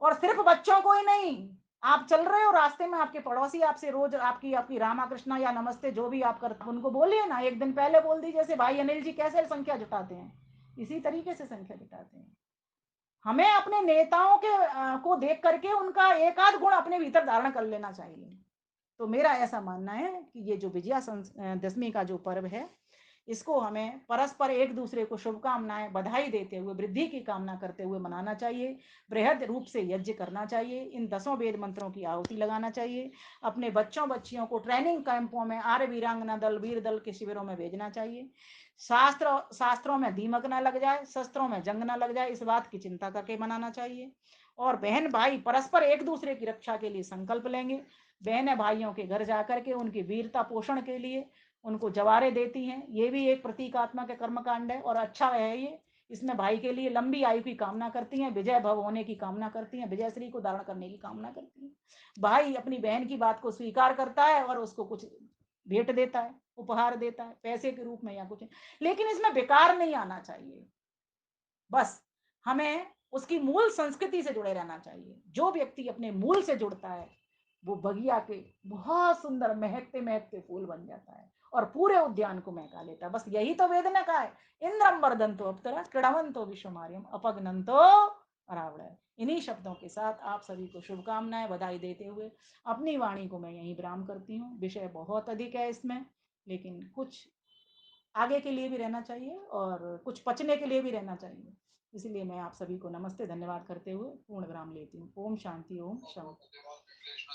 और सिर्फ बच्चों को ही नहीं, आप चल रहे हो रास्ते में, आपके पड़ोसी आपसे रोज आपकी आपकी रामा कृष्णा या नमस्ते जो भी आप करते उनको बोलिए ना, एक दिन पहले बोल दीजिए, जैसे भाई अनिल जी कैसे संख्या जुटाते हैं, इसी तरीके से संख्या जुटाते हैं। हमें अपने नेताओं के को देख करके उनका एक आध गुण अपने भीतर धारण कर लेना चाहिए। तो मेरा ऐसा मानना है कि ये जो विजया दशमी का जो पर्व है, इसको हमें परस्पर एक दूसरे को शुभकामनाएं बधाई देते हुए, वृद्धि की कामना करते हुए मनाना चाहिए। बृहद रूप से यज्ञ करना चाहिए, इन 10 वेद मंत्रों की आहुति लगाना चाहिए, अपने बच्चों बच्चियों को ट्रेनिंग कैंपों में, आर्य वीरांगना दल, वीर दल के शिविरों में भेजना चाहिए। शास्त्रों में दीमक ना लग जाए, शस्त्रों में जंग ना लग जाए, इस बात की चिंता करके मनाना चाहिए। और बहन भाई परस्पर एक दूसरे की रक्षा के लिए संकल्प लेंगे। बहनें भाइयों के घर जाकर के उनकी वीरता पोषण के लिए उनको जवारे देती हैं, ये भी एक प्रतीकात्मक कर्मकांड है और अच्छा है ये। इसमें भाई के लिए लंबी आयु की कामना करती हैं, विजय भव होने की कामना करती हैं, विजय श्री को धारण करने की कामना करती हैं। भाई अपनी बहन की बात को स्वीकार करता है और उसको कुछ भेंट देता है, उपहार देता है, पैसे के रूप में या कुछ, लेकिन इसमें बेकार नहीं आना चाहिए। बस हमें उसकी मूल संस्कृति से जुड़े रहना चाहिए। जो व्यक्ति अपने मूल से जुड़ता है वो बगिया के बहुत सुंदर महकते महकते फूल बन जाता है और पूरे उद्यान को महका लेता है। बस यही तो वेद ने कहा है, इंद्रम वर्धन्तो अप्सरा क्रीडवन्तो विश्वमार्यम अपगनन्तो अरावण। इन्हीं शब्दों के साथ आप सभी को शुभकामनाएं बधाई देते हुए अपनी वाणी को मैं यहीं विराम करती हूँ। विषय बहुत अधिक है इसमें, लेकिन कुछ आगे के लिए भी रहना चाहिए और कुछ पचने के लिए भी रहना चाहिए। इसलिए मैं आप सभी को नमस्ते धन्यवाद करते हुए पूर्ण विराम लेती हूँ। ओम शांति, ओम शांति।